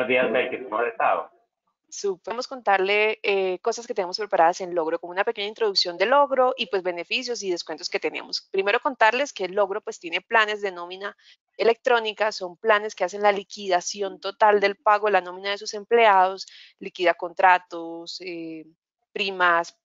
Buenos días, Belkis, ¿cómo has estado? Podemos contarle cosas que tenemos preparadas en Logro, como una pequeña introducción de Logro y pues beneficios y descuentos que tenemos. Primero contarles que Logro pues tiene planes de nómina electrónica, son planes que hacen la liquidación total del pago de la nómina de sus empleados, liquida contratos, primas,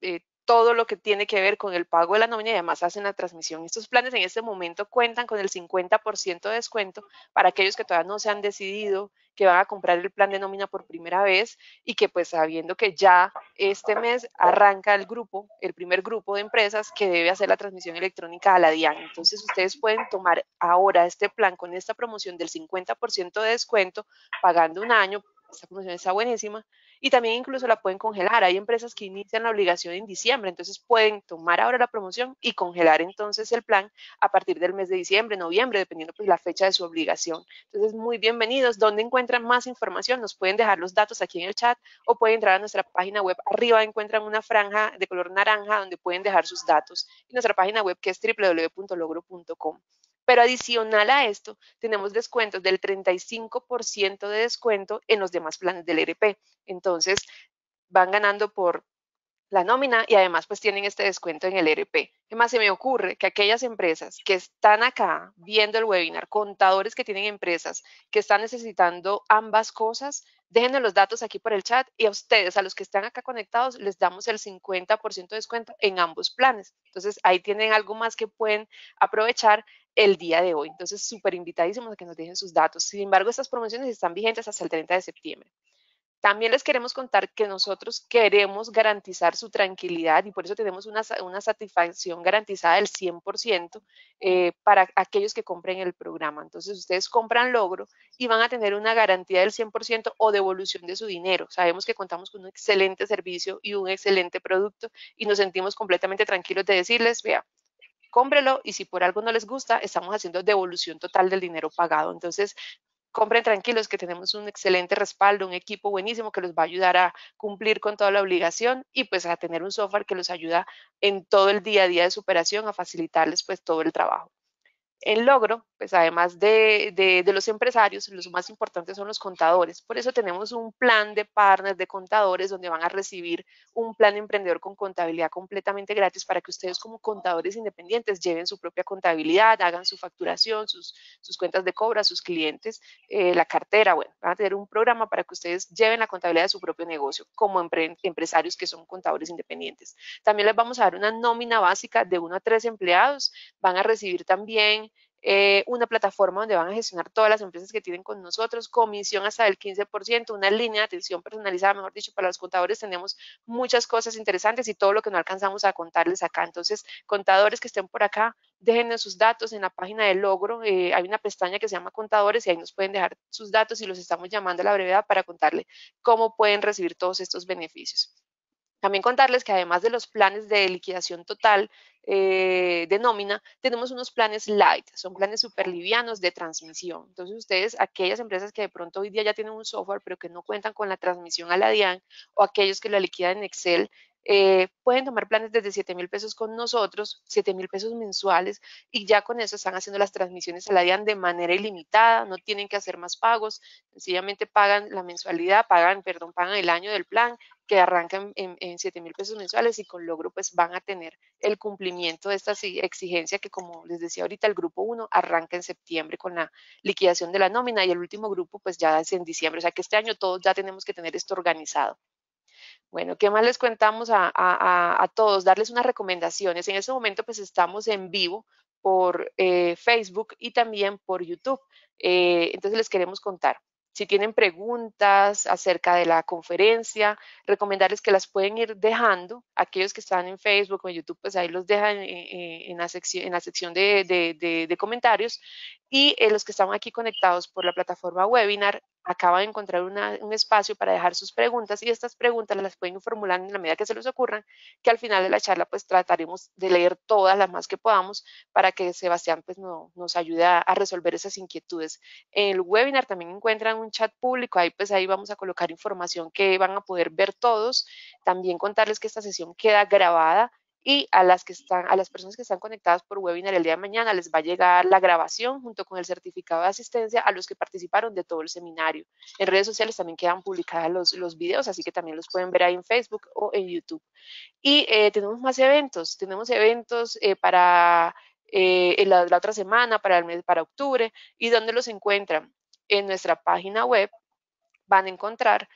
todo lo que tiene que ver con el pago de la nómina y además hacen la transmisión. Estos planes en este momento cuentan con el 50% de descuento para aquellos que todavía no se han decidido que van a comprar el plan de nómina por primera vez y que pues sabiendo que ya este mes arranca el grupo, el primer grupo de empresas que debe hacer la transmisión electrónica a la DIAN. Entonces ustedes pueden tomar ahora este plan con esta promoción del 50% de descuento pagando un año. Esta promoción está buenísima y también incluso la pueden congelar. Hay empresas que inician la obligación en diciembre, entonces pueden tomar ahora la promoción y congelar entonces el plan a partir del mes de diciembre, noviembre, dependiendo pues la fecha de su obligación. Entonces, muy bienvenidos. ¿Dónde encuentran más información? Nos pueden dejar los datos aquí en el chat o pueden entrar a nuestra página web. Arriba encuentran una franja de color naranja donde pueden dejar sus datos. Y nuestra página web que es www.logro.com. Pero adicional a esto, tenemos descuentos del 35% de descuento en los demás planes del ERP. Entonces, van ganando por la nómina y además pues tienen este descuento en el ERP. ¿Qué más se me ocurre? Que aquellas empresas que están acá viendo el webinar, contadores que tienen empresas que están necesitando ambas cosas, déjenos los datos aquí por el chat y a ustedes, a los que están acá conectados, les damos el 50% de descuento en ambos planes. Entonces ahí tienen algo más que pueden aprovechar el día de hoy. Entonces súper invitadísimos a que nos dejen sus datos. Sin embargo, estas promociones están vigentes hasta el 30 de septiembre. También les queremos contar que nosotros queremos garantizar su tranquilidad y por eso tenemos una satisfacción garantizada del 100% para aquellos que compren el programa. Entonces, ustedes compran Logro y van a tener una garantía del 100% o devolución de su dinero. Sabemos que contamos con un excelente servicio y un excelente producto y nos sentimos completamente tranquilos de decirles, vea, cómprelo y si por algo no les gusta, estamos haciendo devolución total del dinero pagado. Entonces, compren tranquilos que tenemos un excelente respaldo, un equipo buenísimo que los va a ayudar a cumplir con toda la obligación y pues a tener un software que los ayuda en todo el día a día de su operación a facilitarles pues todo el trabajo. En Logro, pues además de los empresarios, los más importantes son los contadores. Por eso tenemos un plan de partners de contadores donde van a recibir un plan emprendedor con contabilidad completamente gratis para que ustedes como contadores independientes lleven su propia contabilidad, hagan su facturación, sus cuentas de cobro a sus clientes, la cartera. Bueno, van a tener un programa para que ustedes lleven la contabilidad de su propio negocio como empresarios que son contadores independientes. También les vamos a dar una nómina básica de 1 a 3 empleados. Van a recibir también una plataforma donde van a gestionar todas las empresas que tienen con nosotros, comisión hasta del 15%, una línea de atención personalizada, mejor dicho, para los contadores tenemos muchas cosas interesantes y todo lo que no alcanzamos a contarles acá. Entonces, contadores que estén por acá, déjenos sus datos en la página de Logro, hay una pestaña que se llama contadores y ahí nos pueden dejar sus datos y los estamos llamando a la brevedad para contarle cómo pueden recibir todos estos beneficios. También contarles que además de los planes de liquidación total de nómina, tenemos unos planes light, son planes súper livianos de transmisión. Entonces ustedes, aquellas empresas que de pronto hoy día ya tienen un software, pero que no cuentan con la transmisión a la DIAN, o aquellos que la liquidan en Excel, pueden tomar planes desde 7,000 pesos con nosotros, 7,000 pesos mensuales, y ya con eso están haciendo las transmisiones a la DIAN de manera ilimitada, no tienen que hacer más pagos, sencillamente pagan la mensualidad, pagan el año del plan que arrancan en 7,000 pesos mensuales y con Logro pues van a tener el cumplimiento de esta exigencia que como les decía ahorita el grupo 1 arranca en septiembre con la liquidación de la nómina y el último grupo pues ya es en diciembre, o sea que este año todos ya tenemos que tener esto organizado. Bueno, ¿qué más les contamos a todos? Darles unas recomendaciones. En este momento pues estamos en vivo por Facebook y también por YouTube. Entonces les queremos contar. Si tienen preguntas acerca de la conferencia, recomendarles que las pueden ir dejando. Aquellos que están en Facebook o en YouTube, pues ahí los dejan en la sección de comentarios. Y los que están aquí conectados por la plataforma webinar, acaban de encontrar un espacio para dejar sus preguntas y estas preguntas las pueden formular en la medida que se les ocurran, que al final de la charla pues trataremos de leer todas las más que podamos para que Sebastián pues nos ayude a resolver esas inquietudes. En el webinar también encuentran un chat público, ahí pues ahí vamos a colocar información que van a poder ver todos. También contarles que esta sesión queda grabada y a las personas que están conectadas por webinar el día de mañana les va a llegar la grabación junto con el certificado de asistencia a los que participaron de todo el seminario. En redes sociales también quedan publicadas los videos, así que también los pueden ver ahí en Facebook o en YouTube. Y tenemos más eventos, para en la otra semana, para octubre. ¿Y dónde los encuentran? En nuestra página web van a encontrar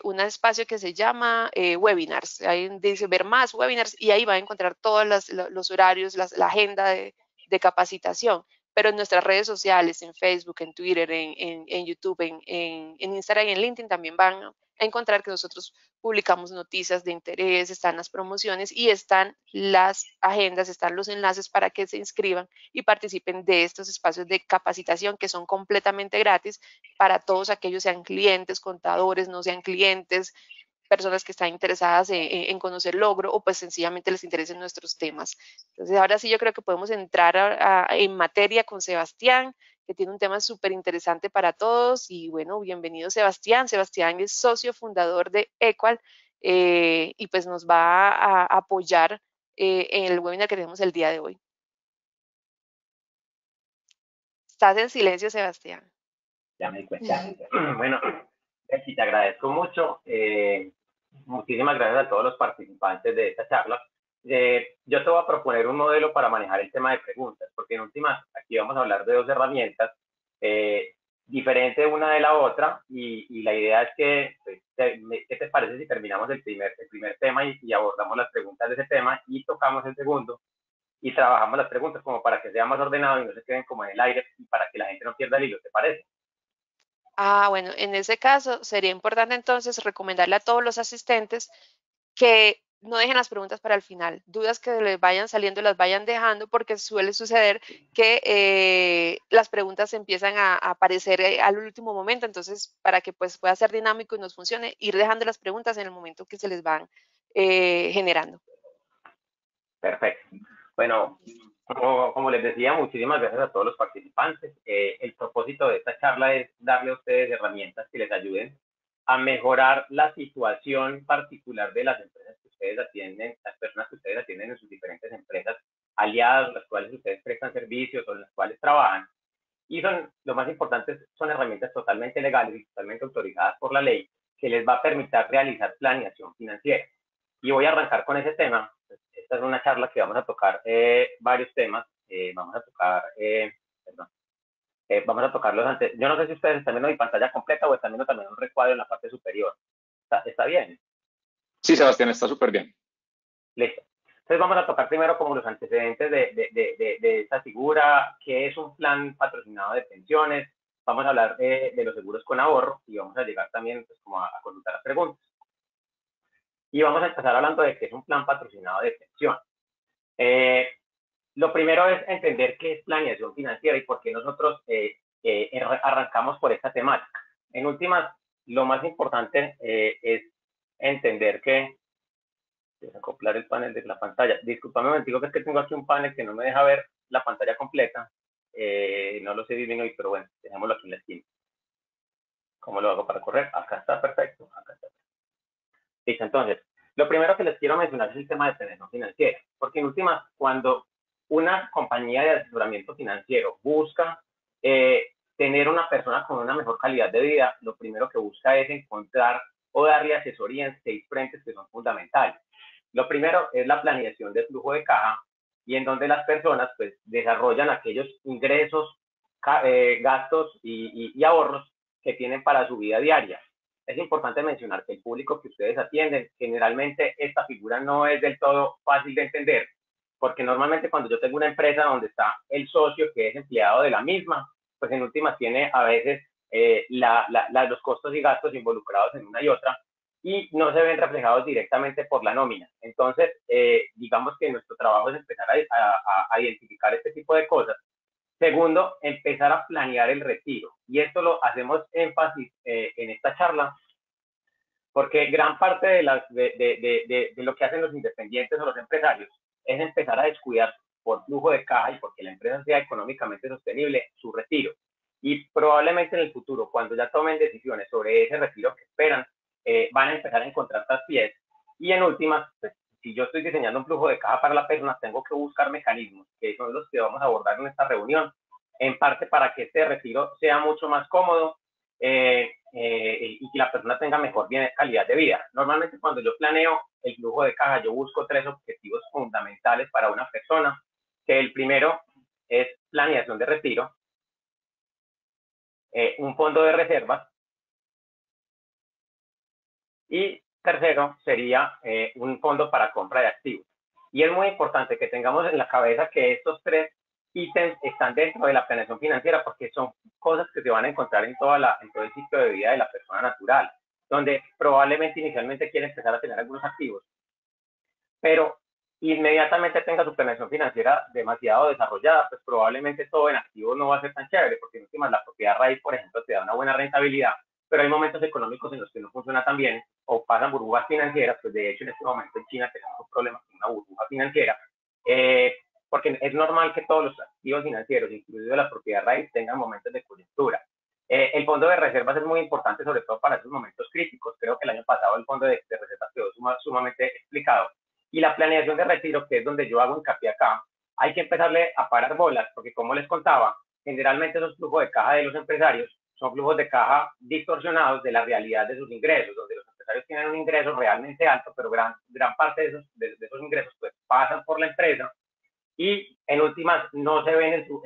un espacio que se llama webinars. Ahí dice ver más webinars y ahí van a encontrar todos los horarios, la agenda de capacitación. Pero en nuestras redes sociales, en Facebook, en Twitter, en YouTube, en Instagram y en LinkedIn también van a encontrar que nosotros publicamos noticias de interés, están las promociones y están las agendas, están los enlaces para que se inscriban y participen de estos espacios de capacitación que son completamente gratis para todos aquellos, sean clientes, contadores, no sean clientes, personas que están interesadas en conocer logro o pues sencillamente les interesen nuestros temas. Entonces ahora sí yo creo que podemos entrar en materia con Sebastián, que tiene un tema súper interesante para todos. Y bueno, bienvenido Sebastián. Sebastián es socio fundador de Equal y pues nos va a apoyar en el webinar que tenemos el día de hoy. Estás en silencio, Sebastián. Ya me di cuenta. Bueno, Becky, te agradezco mucho. Muchísimas gracias a todos los participantes de esta charla. Yo te voy a proponer un modelo para manejar el tema de preguntas, porque en últimas aquí vamos a hablar de dos herramientas diferentes una de la otra y la idea es que, pues, ¿qué te parece si terminamos el primer tema y abordamos las preguntas de ese tema y tocamos el segundo y trabajamos las preguntas como para que sea más ordenado y no se queden como en el aire y para que la gente no pierda el hilo, ¿te parece? Bueno, en ese caso sería importante entonces recomendarle a todos los asistentes que no dejen las preguntas para el final, dudas que les vayan saliendo las vayan dejando porque suele suceder que las preguntas empiezan a aparecer al último momento, entonces para que pues pueda ser dinámico y nos funcione, ir dejando las preguntas en el momento que se les van generando. Perfecto. Bueno, como les decía, muchísimas gracias a todos los participantes. El propósito de esta charla es darle a ustedes herramientas que les ayuden a mejorar la situación particular de las empresas que ustedes atienden, las personas que ustedes atienden en sus diferentes empresas aliadas, las cuales ustedes prestan servicios o en las cuales trabajan. Y lo más importante, son herramientas totalmente legales y totalmente autorizadas por la ley que les va a permitir realizar planeación financiera. Y voy a arrancar con ese tema. Esta es una charla que vamos a tocar varios temas. Vamos a tocar, perdón, vamos a tocarlos antes. Yo no sé si ustedes están viendo mi pantalla completa o están viendo también un recuadro en la parte superior. ¿Está bien? Sí, Sebastián, está súper bien. Listo. Entonces vamos a tocar primero como los antecedentes de esta figura, qué es un plan patrocinado de pensiones. Vamos a hablar de los seguros con ahorro y vamos a llegar también pues, como a consultar las preguntas. Y vamos a empezar hablando de qué es un plan patrocinado de pensión. Lo primero es entender qué es planeación financiera y por qué nosotros arrancamos por esta temática. En últimas, lo más importante es entender que desacoplar el panel de la pantalla. Disculpame un momentico, que es que tengo aquí un panel que no me deja ver la pantalla completa. No lo sé bien hoy, pero bueno, dejémoslo aquí en la esquina. ¿Cómo lo hago para correr? Acá está perfecto. Acá está. Listo, entonces, lo primero que les quiero mencionar es el tema de planeación financiera, porque en últimas, cuando una compañía de asesoramiento financiero busca tener una persona con una mejor calidad de vida, lo primero que busca es encontrar o darle asesoría en 6 frentes que son fundamentales. Lo primero es la planeación de flujo de caja y en donde las personas pues desarrollan aquellos ingresos, gastos y ahorros que tienen para su vida diaria. Es importante mencionar que el público que ustedes atienden, generalmente esta figura no es del todo fácil de entender, porque normalmente cuando yo tengo una empresa donde está el socio que es empleado de la misma, pues en últimas tiene a veces los costos y gastos involucrados en una y otra y no se ven reflejados directamente por la nómina. Entonces, digamos que nuestro trabajo es empezar a identificar este tipo de cosas. Segundo, empezar a planear el retiro. Y esto lo hacemos énfasis en esta charla, porque gran parte de lo que hacen los independientes o los empresarios es empezar a descuidar por flujo de caja y porque la empresa sea económicamente sostenible su retiro. Y probablemente en el futuro, cuando ya tomen decisiones sobre ese retiro que esperan, van a empezar a encontrar traspiés y en últimas, pues, si yo estoy diseñando un flujo de caja para la persona, tengo que buscar mecanismos, que son los que vamos a abordar en esta reunión, en parte para que este retiro sea mucho más cómodo y que la persona tenga mejor calidad de vida. Normalmente cuando yo planeo el flujo de caja, yo busco 3 objetivos fundamentales para una persona, que el primero es planeación de retiro, un fondo de reservas, y tercero sería un fondo para compra de activos. Y es muy importante que tengamos en la cabeza que estos 3 ítems están dentro de la planeación financiera porque son cosas que se van a encontrar en todo el ciclo de vida de la persona natural, donde probablemente inicialmente quiere empezar a tener algunos activos, pero inmediatamente tenga su planeación financiera demasiado desarrollada, pues probablemente todo en activos no va a ser tan chévere, porque en últimas la propiedad raíz, por ejemplo, te da una buena rentabilidad, pero hay momentos económicos en los que no funciona tan bien o pasan burbujas financieras. Pues de hecho en este momento en China tenemos un problema con una burbuja financiera, porque es normal que todos los activos financieros, incluido la propiedad raíz, tengan momentos de coyuntura. El fondo de reservas es muy importante, sobre todo para esos momentos críticos. Creo que el año pasado el fondo de reservas quedó sumamente explicado. Y la planeación de retiro, que es donde yo hago hincapié acá, hay que empezarle a parar bolas, porque como les contaba, generalmente esos flujos de caja de los empresarios son flujos de caja distorsionados de la realidad de sus ingresos, donde los empresarios tienen un ingreso realmente alto, pero gran parte de esos ingresos pues pasan por la empresa y en últimas no se ven en su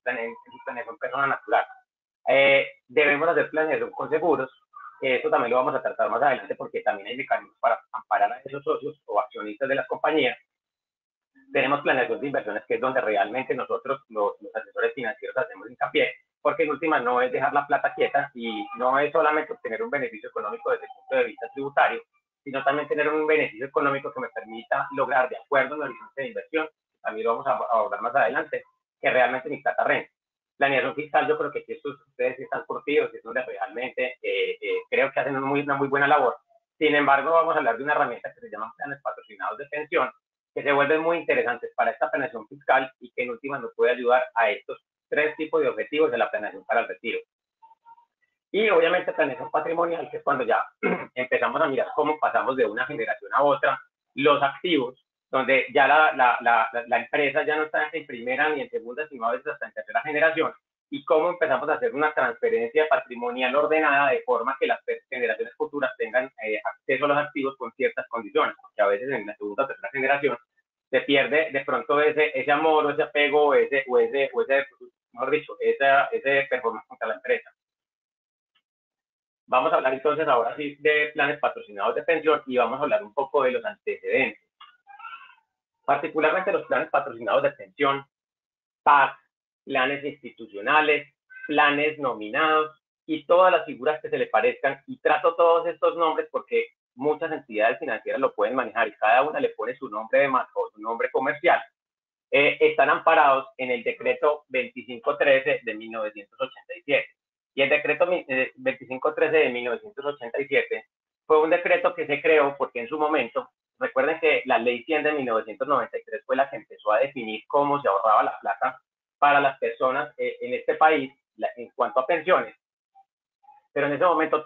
planeación personal natural. Debemos hacer planeación con seguros, que esto también lo vamos a tratar más adelante porque también hay mecanismos para amparar a esos socios o accionistas de las compañías. Tenemos planeación de inversiones, que es donde realmente nosotros, los asesores financieros, hacemos hincapié, porque en última no es dejar la plata quieta y no es solamente obtener un beneficio económico desde el punto de vista tributario, sino también tener un beneficio económico que me permita lograr, de acuerdo al horizonte de inversión, también lo vamos a abordar más adelante, que realmente mi plata renta. Planeación fiscal, yo creo que ustedes están curtidos, es donde realmente creo que hacen una muy buena labor. Sin embargo, vamos a hablar de una herramienta que se llama planes patrocinados de pensión, que se vuelven muy interesantes para esta planeación fiscal y que en última nos puede ayudar a estos 3 tipos de objetivos de la planeación para el retiro. Y obviamente planeación patrimonial, que es cuando ya empezamos a mirar cómo pasamos de una generación a otra los activos, donde ya la empresa ya no está en primera ni en segunda, sino a veces hasta en tercera generación, y cómo empezamos a hacer una transferencia patrimonial ordenada de forma que las generaciones futuras tengan acceso a los activos con ciertas condiciones, porque a veces en la segunda o tercera generación se pierde de pronto ese amor o ese apego o ese mejor dicho, ese performance contra la empresa. Vamos a hablar entonces ahora sí de planes patrocinados de pensión y vamos a hablar un poco de los antecedentes. Particularmente los planes patrocinados de pensión, PAC, planes institucionales, planes nominados y todas las figuras que se le parezcan, y trato todos estos nombres porque muchas entidades financieras lo pueden manejar y cada una le pone su nombre de marca o su nombre comercial. Están amparados en el decreto 2513 de 1987. Y el decreto 2513 de 1987 fue un decreto que se creó porque en su momento, recuerden que la ley 100 de 1993 fue la que empezó a definir cómo se ahorraba la plata para las personas en este país en cuanto a pensiones. Pero en ese momento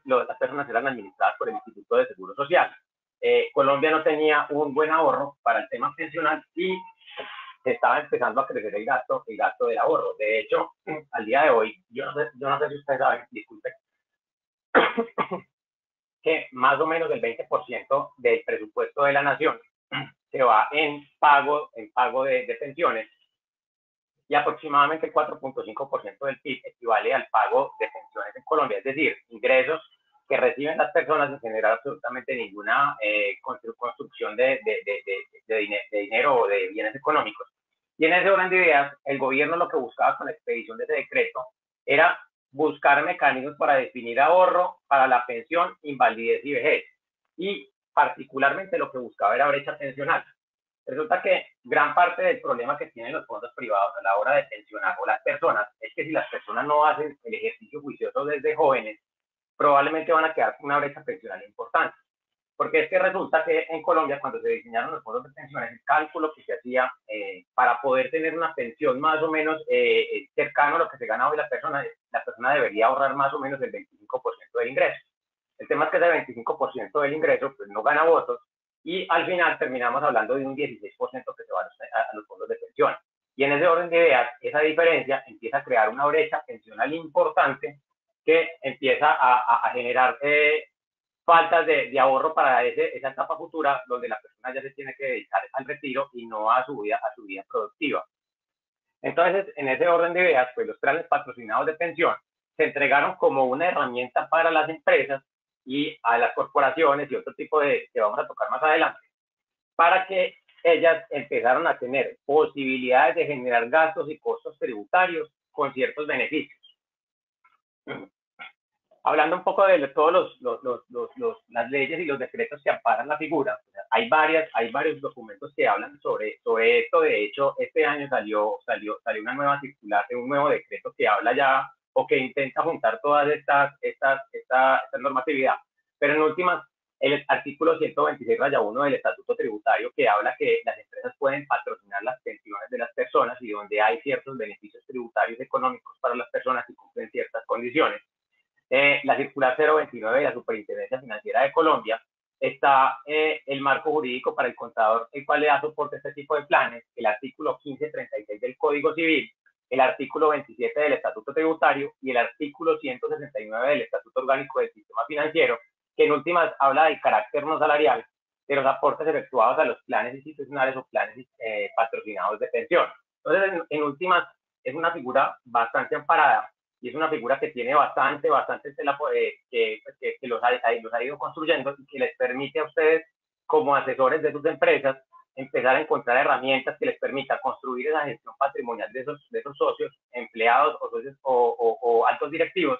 las personas eran administradas por el Instituto de Seguro Social. Colombia no tenía un buen ahorro para el tema pensional y estaba empezando a crecer el gasto del ahorro. De hecho, al día de hoy, yo no sé si ustedes saben, disculpen, que más o menos el 20% del presupuesto de la nación se va en pago de pensiones, y aproximadamente el 4.5% del PIB equivale al pago de pensiones en Colombia, es decir, ingresos que reciben las personas sin generar absolutamente ninguna construcción de dinero o de bienes económicos. Y en ese orden de ideas, el gobierno lo que buscaba con la expedición de ese decreto era buscar mecanismos para definir ahorro para la pensión, invalidez y vejez. Y particularmente lo que buscaba era brecha pensional. Resulta que gran parte del problema que tienen los fondos privados a la hora de pensionar o las personas es que si las personas no hacen el ejercicio juicioso desde jóvenes, probablemente van a quedar con una brecha pensional importante. Porque es que resulta que en Colombia, cuando se diseñaron los fondos de pensiones, el cálculo que se hacía para poder tener una pensión más o menos cercano a lo que se gana hoy la persona debería ahorrar más o menos el 25% del ingreso. El tema es que ese 25% del ingreso pues, no gana votos y al final terminamos hablando de un 16% que se va a los fondos de pensión. Y en ese orden de ideas, esa diferencia empieza a crear una brecha pensional importante que empieza a generar faltas de ahorro para esa etapa futura, donde la persona ya se tiene que dedicar al retiro y no a su vida productiva. Entonces, en ese orden de ideas, pues los planes patrocinados de pensión se entregaron como una herramienta para las empresas y a las corporaciones y otro tipo de que vamos a tocar más adelante, para que ellas empezaron a tener posibilidades de generar gastos y costos tributarios con ciertos beneficios. Hablando un poco de todos las leyes y los decretos que amparan la figura, hay varios documentos que hablan sobre esto. De hecho, este año salió una nueva circular, un nuevo decreto que habla ya o que intenta juntar todas esta normatividad. Pero en últimas, el artículo 126-1 del Estatuto Tributario, que habla que las empresas pueden patrocinar las pensiones de las personas y donde hay ciertos beneficios tributarios económicos para las personas y cumplen ciertas condiciones. La circular 029 de la Superintendencia Financiera de Colombia está el marco jurídico para el contador, el cual le da soporte a este tipo de planes, el artículo 1536 del Código Civil, el artículo 27 del Estatuto Tributario y el artículo 169 del Estatuto Orgánico del Sistema Financiero, que en últimas habla del carácter no salarial de los aportes efectuados a los planes institucionales o planes patrocinados de pensión. Entonces, en últimas, es una figura bastante amparada y es una figura que tiene bastante tela que los ha ido construyendo y que les permite a ustedes, como asesores de sus empresas, empezar a encontrar herramientas que les permita construir esa gestión patrimonial de esos socios, empleados o socios o altos directivos,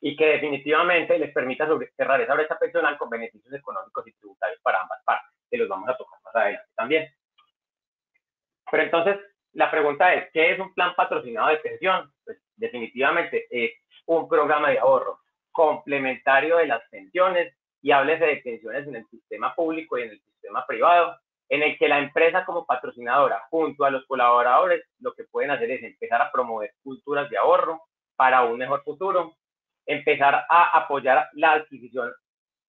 y que definitivamente les permita cerrar esa brecha pensional con beneficios económicos y tributarios para ambas partes, que los vamos a tocar más adelante también. Pero entonces, la pregunta es, ¿qué es un plan patrocinado de pensión? Pues definitivamente es un programa de ahorro complementario de las pensiones, y háblese de pensiones en el sistema público y en el sistema privado, en el que la empresa como patrocinadora, junto a los colaboradores, lo que pueden hacer es empezar a promover culturas de ahorro para un mejor futuro, empezar a apoyar la adquisición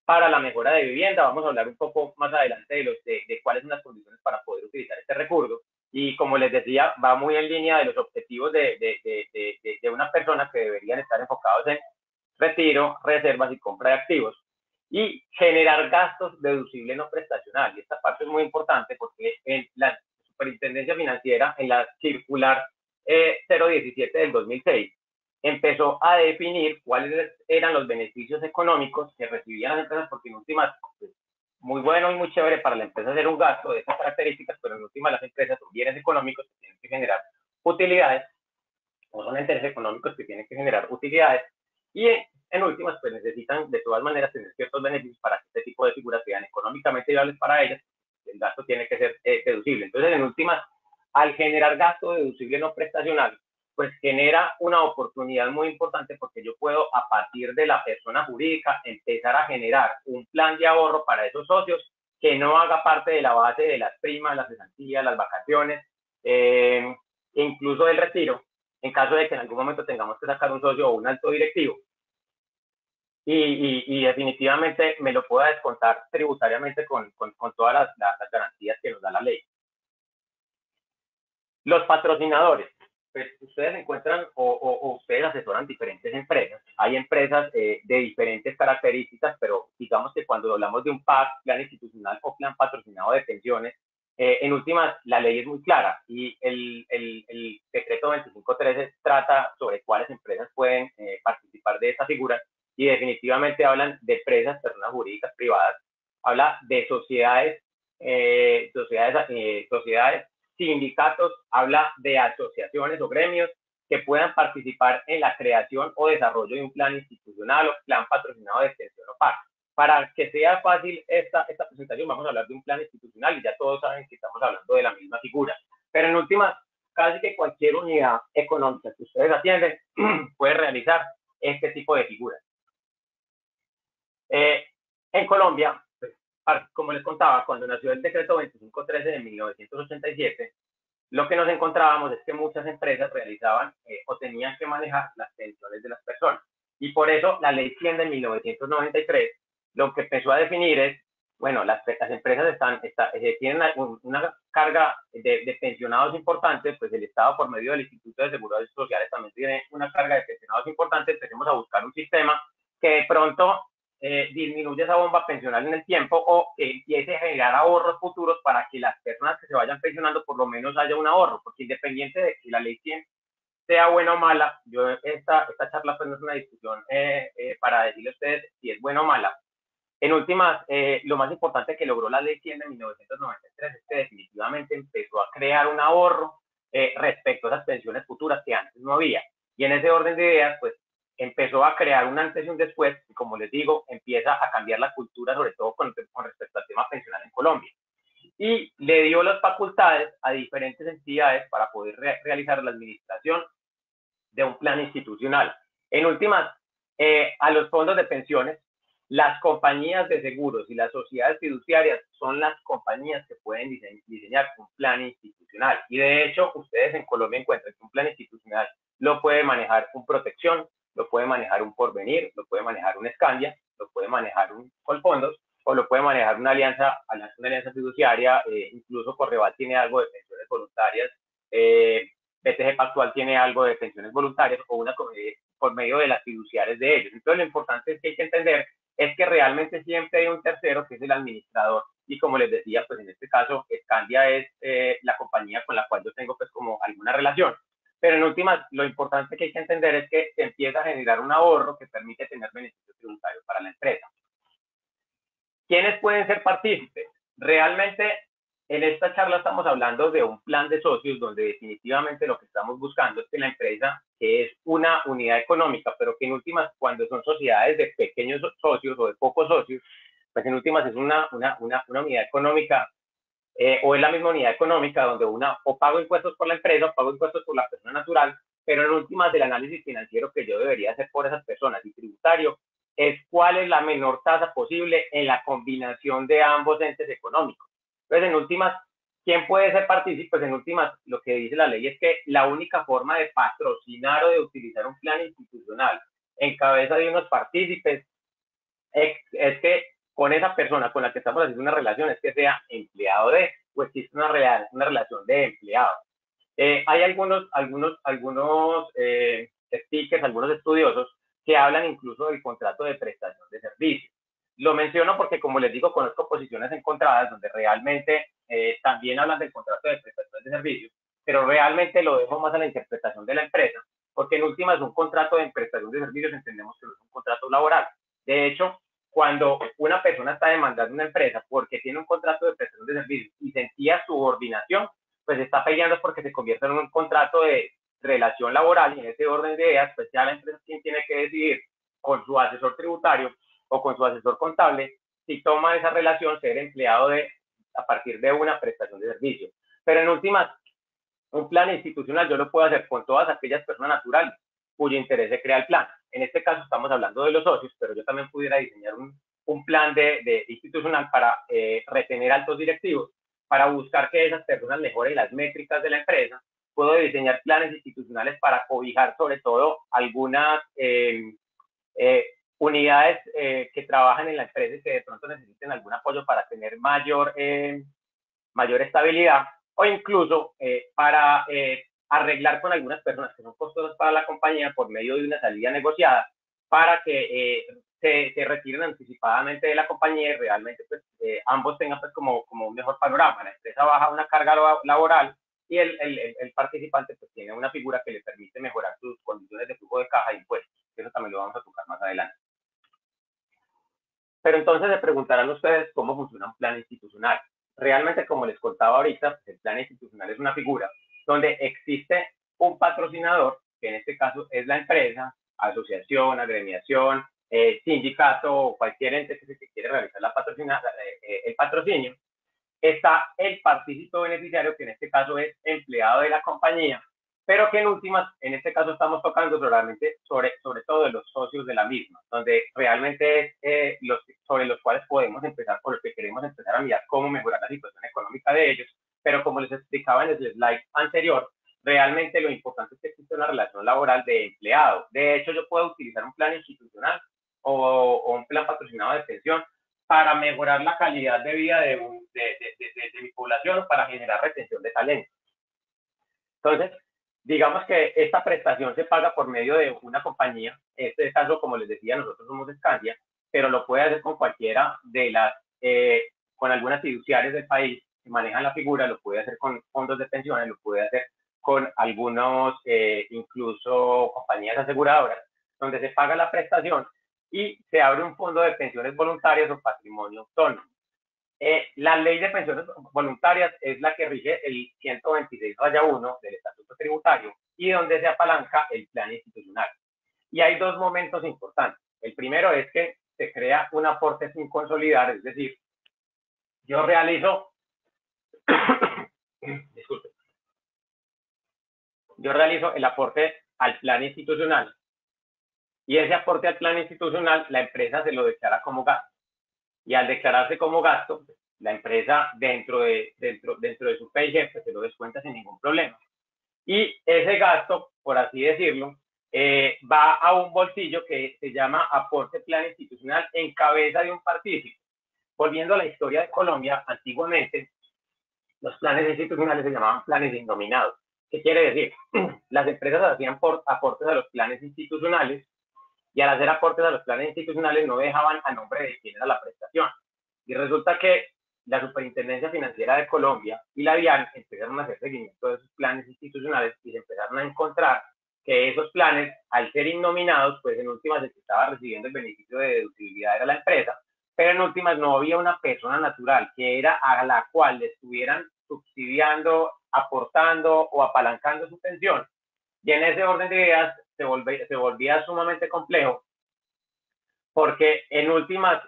para la mejora de vivienda. Vamos a hablar un poco más adelante de cuáles son las condiciones para poder utilizar este recurso. Y como les decía, va muy en línea de los objetivos de una persona que deberían estar enfocados en retiro, reservas y compra de activos. Y generar gastos deducibles no prestacionales. Y esta parte es muy importante porque en la Superintendencia Financiera, en la circular 017 del 2006, empezó a definir cuáles eran los beneficios económicos que recibían las empresas, porque en últimas, pues, muy bueno y muy chévere para la empresa hacer un gasto de estas características, pero en últimas las empresas son bienes económicos que tienen que generar utilidades, o son entes económicos que tienen que generar utilidades, y en últimas, pues necesitan de todas maneras tener ciertos beneficios para que este tipo de figuras sean económicamente viables para ellas. El gasto tiene que ser deducible. Entonces, en últimas, al generar gasto deducible no prestacional, pues genera una oportunidad muy importante, porque yo puedo, a partir de la persona jurídica, empezar a generar un plan de ahorro para esos socios que no haga parte de la base de las primas, las cesantías, las vacaciones, incluso del retiro, en caso de que en algún momento tengamos que sacar un socio o un alto directivo. Y definitivamente me lo pueda descontar tributariamente con todas las garantías que nos da la ley. Los patrocinadores. Pues ustedes encuentran o ustedes asesoran diferentes empresas. Hay empresas de diferentes características, pero digamos que cuando hablamos de un PAC, plan institucional o plan patrocinado de pensiones, en últimas, la ley es muy clara, y el decreto 2513 trata sobre cuáles empresas pueden participar de esta figura, y definitivamente hablan de empresas, personas jurídicas privadas, habla de sociedades, sindicatos, habla de asociaciones o gremios que puedan participar en la creación o desarrollo de un plan institucional o plan patrocinado de pensión o PAC. Para que sea fácil esta presentación, vamos a hablar de un plan institucional, y ya todos saben que estamos hablando de la misma figura. Pero en últimas, casi que cualquier unidad económica que ustedes atienden puede realizar este tipo de figuras. En Colombia, pues, como les contaba, cuando nació el decreto 2513 de 1987, lo que nos encontrábamos es que muchas empresas realizaban o tenían que manejar las pensiones de las personas. Y por eso la ley 100 de 1993 lo que empezó a definir es Bueno, las empresas tienen una carga de pensionados importante, pues el Estado por medio del Instituto de Seguridad Sociales también tiene una carga de pensionados importante. Empecemos a buscar un sistema que de pronto disminuya esa bomba pensional en el tiempo o que empiece a generar ahorros futuros para que las personas que se vayan pensionando por lo menos haya un ahorro, porque independiente de que la ley sea buena o mala, esta charla pues no es una discusión para decirle a ustedes si es buena o mala. En últimas, lo más importante que logró la ley 100 de 1993 es que definitivamente empezó a crear un ahorro respecto a esas pensiones futuras que antes no había. Y en ese orden de ideas, pues empezó a crear un antes y un después, y como les digo, empieza a cambiar la cultura, sobre todo con respecto al tema pensional en Colombia. Y le dio las facultades a diferentes entidades para poder realizar la administración de un plan institucional. En últimas, a los fondos de pensiones, las compañías de seguros y las sociedades fiduciarias son las compañías que pueden diseñar un plan institucional. Y de hecho, ustedes en Colombia encuentran que un plan institucional lo puede manejar un Protección, lo puede manejar un Porvenir, lo puede manejar un Scandia, lo puede manejar un Colfondos, o lo puede manejar una alianza fiduciaria, incluso Correval tiene algo de pensiones voluntarias, BTG Pactual tiene algo de pensiones voluntarias o una por medio de las fiduciarias de ellos. Entonces lo importante es que hay que entender es que realmente siempre hay un tercero que es el administrador y como les decía, pues en este caso Scandia es la compañía con la cual yo tengo pues como alguna relación. Pero en últimas, lo importante que hay que entender es que se empieza a generar un ahorro que permite tener beneficios tributarios para la empresa. ¿Quiénes pueden ser partícipes? Realmente en esta charla estamos hablando de un plan de socios donde definitivamente lo que estamos buscando es que la empresa, que es una unidad económica, pero que en últimas cuando son sociedades de pequeños socios o de pocos socios, pues en últimas es una unidad económica o es la misma unidad económica donde o pago impuestos por la empresa o pago impuestos por la persona natural, pero en últimas del análisis financiero que yo debería hacer por esas personas y tributario es cuál es la menor tasa posible en la combinación de ambos entes económicos. Entonces, en últimas, ¿quién puede ser partícipe? Pues en últimas, lo que dice la ley es que la única forma de patrocinar o de utilizar un plan institucional en cabeza de unos partícipes es que con esa persona con la que estamos haciendo una relación es que sea empleado de, o existe una relación de empleado. Hay algunos stickers, algunos estudiosos que hablan incluso del contrato de prestación de servicio. Lo menciono porque, como les digo, conozco posiciones encontradas donde realmente también hablan del contrato de prestación de servicio, pero realmente lo dejo más a la interpretación de la empresa, porque en últimas un contrato de prestación de servicios entendemos que no es un contrato laboral. De hecho, cuando una persona está demandando a una empresa porque tiene un contrato de prestación de servicios y sentía subordinación, pues está peleando porque se convierta en un contrato de relación laboral y en ese orden de ideas, pues ya la empresa tiene que decidir con su asesor tributario o con su asesor contable si toma esa relación ser empleado a partir de una prestación de servicio. Pero en últimas, un plan institucional yo lo puedo hacer con todas aquellas personas naturales cuyo interés se crea el plan. En este caso estamos hablando de los socios, pero yo también pudiera diseñar un plan de institucional para retener altos directivos, para buscar que esas personas mejoren las métricas de la empresa. Puedo diseñar planes institucionales para cobijar sobre todo algunas unidades que trabajan en la empresa y que de pronto necesiten algún apoyo para tener mayor estabilidad o incluso para arreglar con algunas personas que son costosas para la compañía por medio de una salida negociada para que se retiren anticipadamente de la compañía y realmente pues, ambos tengan pues, como un mejor panorama. La empresa baja una carga laboral y el participante pues, tiene una figura que le permite mejorar sus condiciones de flujo de caja y impuestos. Eso también lo vamos a tocar más adelante. Pero entonces se preguntarán ustedes cómo funciona un plan institucional. Realmente, como les contaba ahorita, el plan institucional es una figura donde existe un patrocinador, que en este caso es la empresa, asociación, agremiación, sindicato o cualquier ente que se quiere realizar el patrocinio. Está el partícipe beneficiario, que en este caso es empleado de la compañía, pero que en últimas, en este caso estamos tocando solamente sobre todo de los socios de la misma, donde realmente es sobre los cuales podemos empezar, por los que queremos empezar a mirar cómo mejorar la situación económica de ellos, pero como les explicaba en el slide anterior, realmente lo importante es que existe una relación laboral de empleado. De hecho, yo puedo utilizar un plan institucional o un plan patrocinado de pensión para mejorar la calidad de vida de mi población, para generar retención de talento. Entonces, digamos que esta prestación se paga por medio de una compañía. En este caso, como les decía, nosotros somos Scandia, pero lo puede hacer con cualquiera de las, con algunas fiduciarias del país que manejan la figura, lo puede hacer con fondos de pensiones, lo puede hacer con algunos, incluso compañías aseguradoras, donde se paga la prestación y se abre un fondo de pensiones voluntarias o patrimonio autónomo. La ley de pensiones voluntarias es la que rige el 126-1 del Estatuto Tributario y donde se apalanca el plan institucional. Y hay dos momentos importantes. El primero es que se crea un aporte sin consolidar, es decir, yo realizo, disculpe, yo realizo el aporte al plan institucional y ese aporte al plan institucional la empresa se lo declara como gasto. Y al declararse como gasto, la empresa dentro de su PIG pues se lo descuenta sin ningún problema. Y ese gasto, por así decirlo, va a un bolsillo que se llama aporte plan institucional en cabeza de un partícipe. Volviendo a la historia de Colombia, antiguamente los planes institucionales se llamaban planes indenominados. ¿Qué quiere decir? Las empresas hacían aportes a los planes institucionales y al hacer aportes a los planes institucionales no dejaban a nombre de quién era la prestación. Y resulta que la Superintendencia Financiera de Colombia y la DIAN empezaron a hacer seguimiento de esos planes institucionales y se empezaron a encontrar que esos planes, al ser innominados, pues en últimas el que estaba recibiendo el beneficio de deducibilidad era la empresa, pero en últimas no había una persona natural que era a la cual le estuvieran subsidiando, aportando o apalancando su pensión. Y en ese orden de ideas se volvía sumamente complejo porque en últimas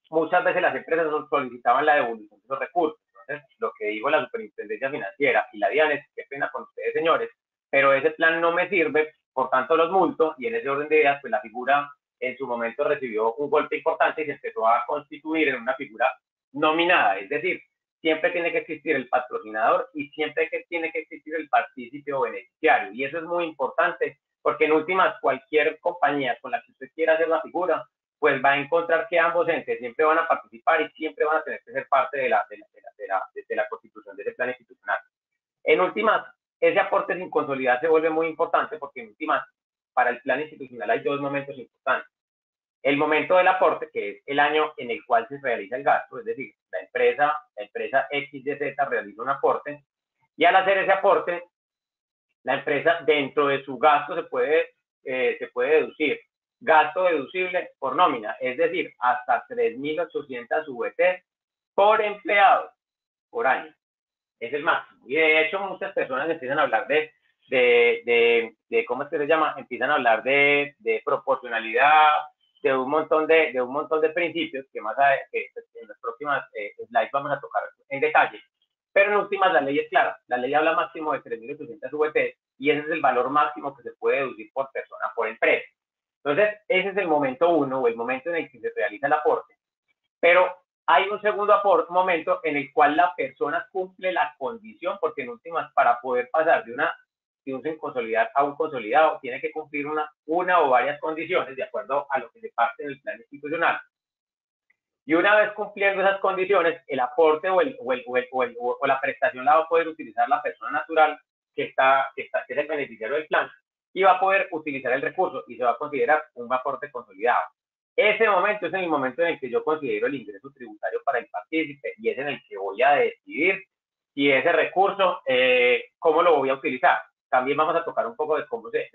muchas veces las empresas solicitaban la devolución de esos recursos. Entonces, lo que dijo la Superintendencia Financiera y la DIAN es, qué pena con ustedes, señores, pero ese plan no me sirve, por tanto los multo, y en ese orden de ideas, pues la figura en su momento recibió un golpe importante y se empezó a constituir en una figura nominada, es decir, siempre tiene que existir el patrocinador y siempre tiene que existir el partícipe o beneficiario, y eso es muy importante, porque en últimas cualquier compañía con la que usted quiera hacer la figura, pues va a encontrar que ambos entes siempre van a participar y siempre van a tener que ser parte de la constitución de ese plan institucional. En últimas, ese aporte sin consolidar se vuelve muy importante porque en últimas, para el plan institucional hay dos momentos importantes. El momento del aporte, que es el año en el cual se realiza el gasto, es decir, la empresa XYZ realiza un aporte y al hacer ese aporte, la empresa dentro de su gasto se puede deducir gasto deducible por nómina, es decir, hasta 3.800 VT por empleado por año. Es el máximo. Y de hecho muchas personas empiezan a hablar de ¿cómo es que se llama? Empiezan a hablar de proporcionalidad, de un montón de principios que más que en las próximas slides vamos a tocar en detalle. Pero en últimas la ley es clara. La ley habla máximo de 3.800 VT y ese es el valor máximo que se puede deducir por persona, por empresa. Entonces, ese es el momento uno o el momento en el que se realiza el aporte. Pero hay un segundo momento en el cual la persona cumple la condición, porque en últimas, para poder pasar de un sin consolidar a un consolidado, tiene que cumplir una o varias condiciones de acuerdo a lo que se parte en el plan institucional. Y una vez cumpliendo esas condiciones, el aporte o la prestación la va a poder utilizar la persona natural que es el beneficiario del plan y va a poder utilizar el recurso y se va a considerar un aporte consolidado. Ese momento es el momento en el que yo considero el ingreso tributario para el partícipe y es en el que voy a decidir si ese recurso, cómo lo voy a utilizar. También vamos a tocar un poco de cómo se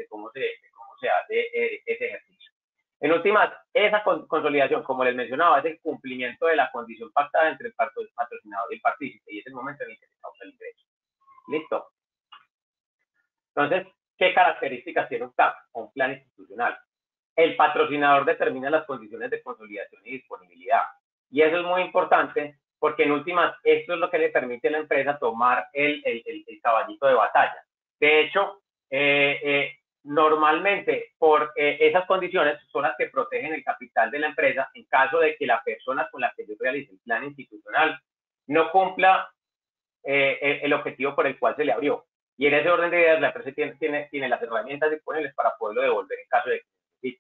hace ese ejercicio. En últimas, esa consolidación, como les mencionaba, es el cumplimiento de la condición pactada entre el patrocinador y el partícipe y es el momento en el que se causa el ingreso. ¿Listo? Entonces, ¿qué características tiene un plan institucional? El patrocinador determina las condiciones de consolidación y disponibilidad. Y eso es muy importante porque en últimas esto es lo que le permite a la empresa tomar el caballito de batalla. De hecho, normalmente por esas condiciones son las que protegen el capital de la empresa en caso de que la persona con la que yo realice el plan institucional no cumpla el objetivo por el cual se le abrió. Y en ese orden de ideas la empresa tiene las herramientas disponibles para poderlo devolver en caso de que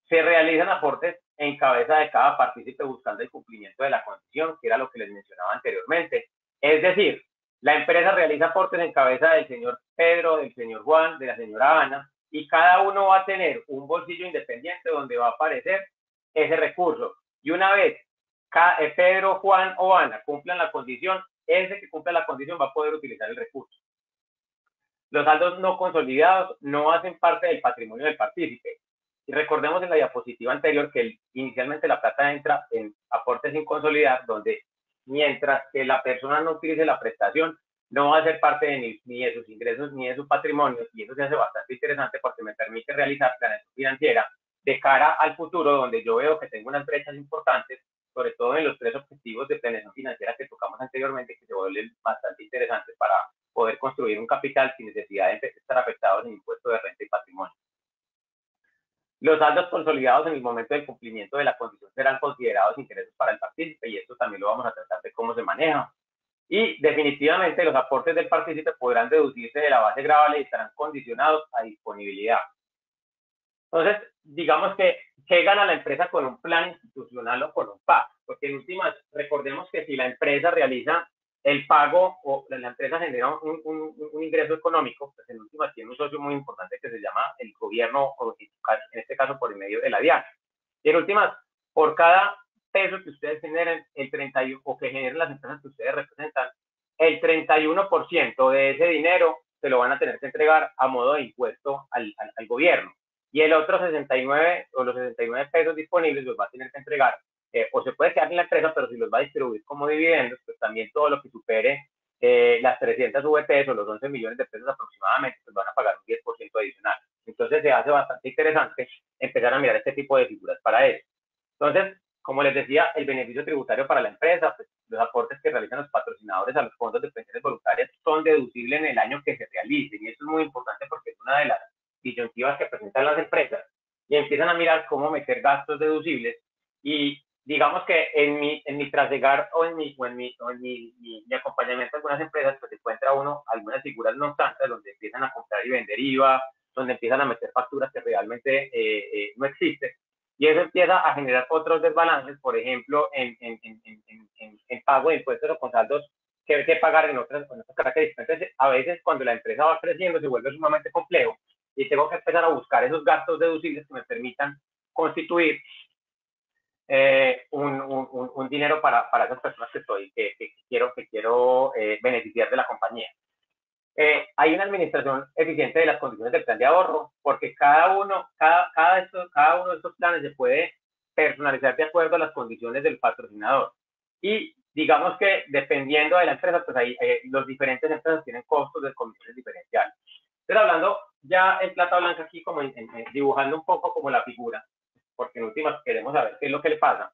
se realizan aportes en cabeza de cada partícipe buscando el cumplimiento de la condición, que era lo que les mencionaba anteriormente. Es decir, la empresa realiza aportes en cabeza del señor Pedro, del señor Juan, de la señora Ana, y cada uno va a tener un bolsillo independiente donde va a aparecer ese recurso. Y una vez Pedro, Juan o Ana cumplan la condición, ese que cumpla la condición va a poder utilizar el recurso. Los saldos no consolidados no hacen parte del patrimonio del partícipe. Y recordemos en la diapositiva anterior que inicialmente la plata entra en aportes sin consolidar, donde mientras que la persona no utilice la prestación, no va a ser parte de ni de sus ingresos ni de su patrimonio, y eso se hace bastante interesante porque me permite realizar planeación financiera de cara al futuro, donde yo veo que tengo unas brechas importantes, sobre todo en los 3 objetivos de planeación financiera que tocamos anteriormente, que se vuelven bastante interesantes para poder construir un capital sin necesidad de estar afectados en impuestos de renta y patrimonio. Los saldos consolidados en el momento del cumplimiento de la condición serán considerados ingresos para el partícipe, y esto también lo vamos a tratar de cómo se maneja. Y definitivamente los aportes del partícipe podrán deducirse de la base gravable y estarán condicionados a disponibilidad. Entonces, digamos que, ¿qué gana la empresa con un plan institucional o con un PAC? Porque en últimas, recordemos que si la empresa realiza el pago o la empresa genera un ingreso económico, pues en últimas tiene un socio muy importante que se llama el gobierno, o en este caso por el medio de la DIAN. Y en últimas, por cada peso que ustedes generen, el 31, o que generen las empresas que ustedes representan, el 31% de ese dinero se lo van a tener que entregar a modo de impuesto al gobierno. Y el otro 69 o los 69 pesos disponibles los va a tener que entregar, o se puede quedar en la empresa, pero si los va a distribuir como dividendos, pues también todo lo que supere las 300 VTs o los 11 millones de pesos aproximadamente, pues van a pagar un 10% adicional. Entonces se hace bastante interesante empezar a mirar este tipo de figuras para eso. Entonces, como les decía, el beneficio tributario para la empresa, pues los aportes que realizan los patrocinadores a los fondos de pensiones voluntarias son deducibles en el año que se realicen, y eso es muy importante porque es una de las disyuntivas que presentan las empresas, y empiezan a mirar cómo meter gastos deducibles. Y digamos que en mi trasegar o en mi acompañamiento a algunas empresas, pues se encuentra uno algunas figuras no tantas donde empiezan a comprar y vender IVA, donde empiezan a meter facturas que realmente no existen, y eso empieza a generar otros desbalances, por ejemplo, en pago de impuestos o con saldos que hay que pagar en otras características. Entonces, a veces cuando la empresa va creciendo se vuelve sumamente complejo, y tengo que empezar a buscar esos gastos deducibles que me permitan constituir un dinero para esas personas que quiero beneficiar de la compañía. Hay una administración eficiente de las condiciones del plan de ahorro, porque cada uno de estos planes se puede personalizar de acuerdo a las condiciones del patrocinador. Y digamos que dependiendo de la empresa, pues ahí los diferentes empresas tienen costos de comisiones diferenciales. Entonces, hablando ya en plata blanca aquí, como dibujando un poco como la figura, porque en últimas queremos saber qué es lo que le pasa.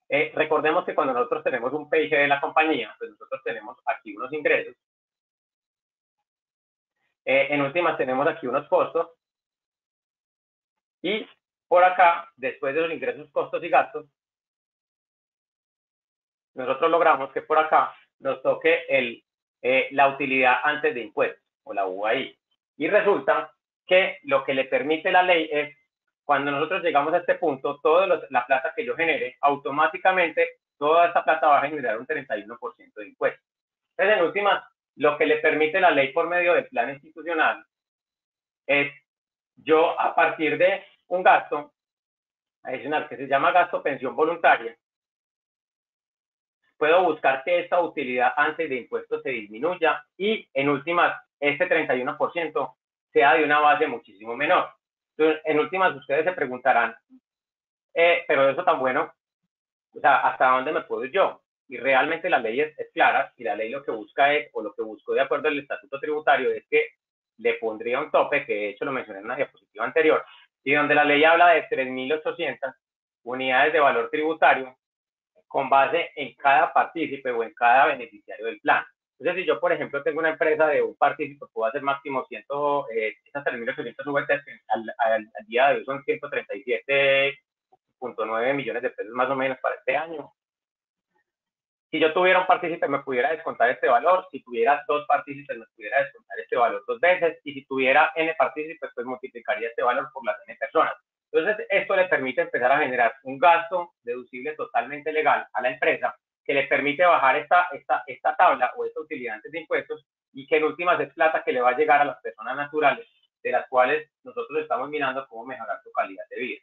Recordemos que cuando nosotros tenemos un PIG de la compañía, pues nosotros tenemos aquí unos ingresos. En últimas tenemos aquí unos costos, y por acá, después de los ingresos, costos y gastos, nosotros logramos que por acá nos toque la utilidad antes de impuestos, o la UAI. Y resulta que lo que le permite la ley es, cuando nosotros llegamos a este punto, toda la plata que yo genere, automáticamente toda esta plata va a generar un 31% de impuestos. Entonces, en últimas, lo que le permite la ley por medio del plan institucional es, yo a partir de un gasto adicional que se llama gasto pensión voluntaria, puedo buscar que esta utilidad antes de impuestos se disminuya, y en últimas este 31% sea de una base muchísimo menor. Entonces, en últimas ustedes se preguntarán, pero eso tan bueno, o sea, ¿hasta dónde me puedo ir yo? Y realmente la ley es clara, y la ley lo que busca es, o lo que buscó de acuerdo al estatuto tributario, es que le pondría un tope, que de hecho lo mencioné en una diapositiva anterior, y donde la ley habla de 3.800 unidades de valor tributario con base en cada partícipe o en cada beneficiario del plan. Entonces, si yo, por ejemplo, tengo una empresa de un partícipe, puedo hacer máximo esas 3.800 VTs, al día de hoy son 137.9 millones de pesos más o menos para este año. Si yo tuviera un partícipe, me pudiera descontar este valor. Si tuviera 2 partícipes, me pudiera descontar este valor 2 veces. Y si tuviera N partícipes, pues multiplicaría este valor por las N personas. Entonces, esto le permite empezar a generar un gasto deducible totalmente legal a la empresa que le permite bajar esta tabla o esta utilidad antes de impuestos y que en últimas es plata que le va a llegar a las personas naturales, de las cuales nosotros estamos mirando cómo mejorar su calidad de vida.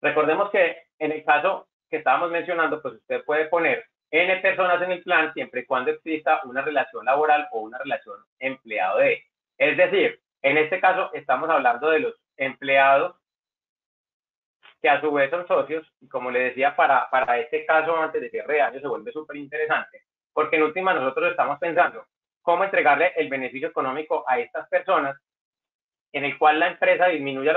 Recordemos que en el caso que estábamos mencionando, pues usted puede poner N personas en el plan siempre y cuando exista una relación laboral o una relación empleado de. Es decir, en este caso estamos hablando de los empleados que a su vez son socios, y como le decía, para este caso antes de cierre de año se vuelve súper interesante, porque en última nosotros estamos pensando cómo entregarle el beneficio económico a estas personas en el cual la empresa disminuya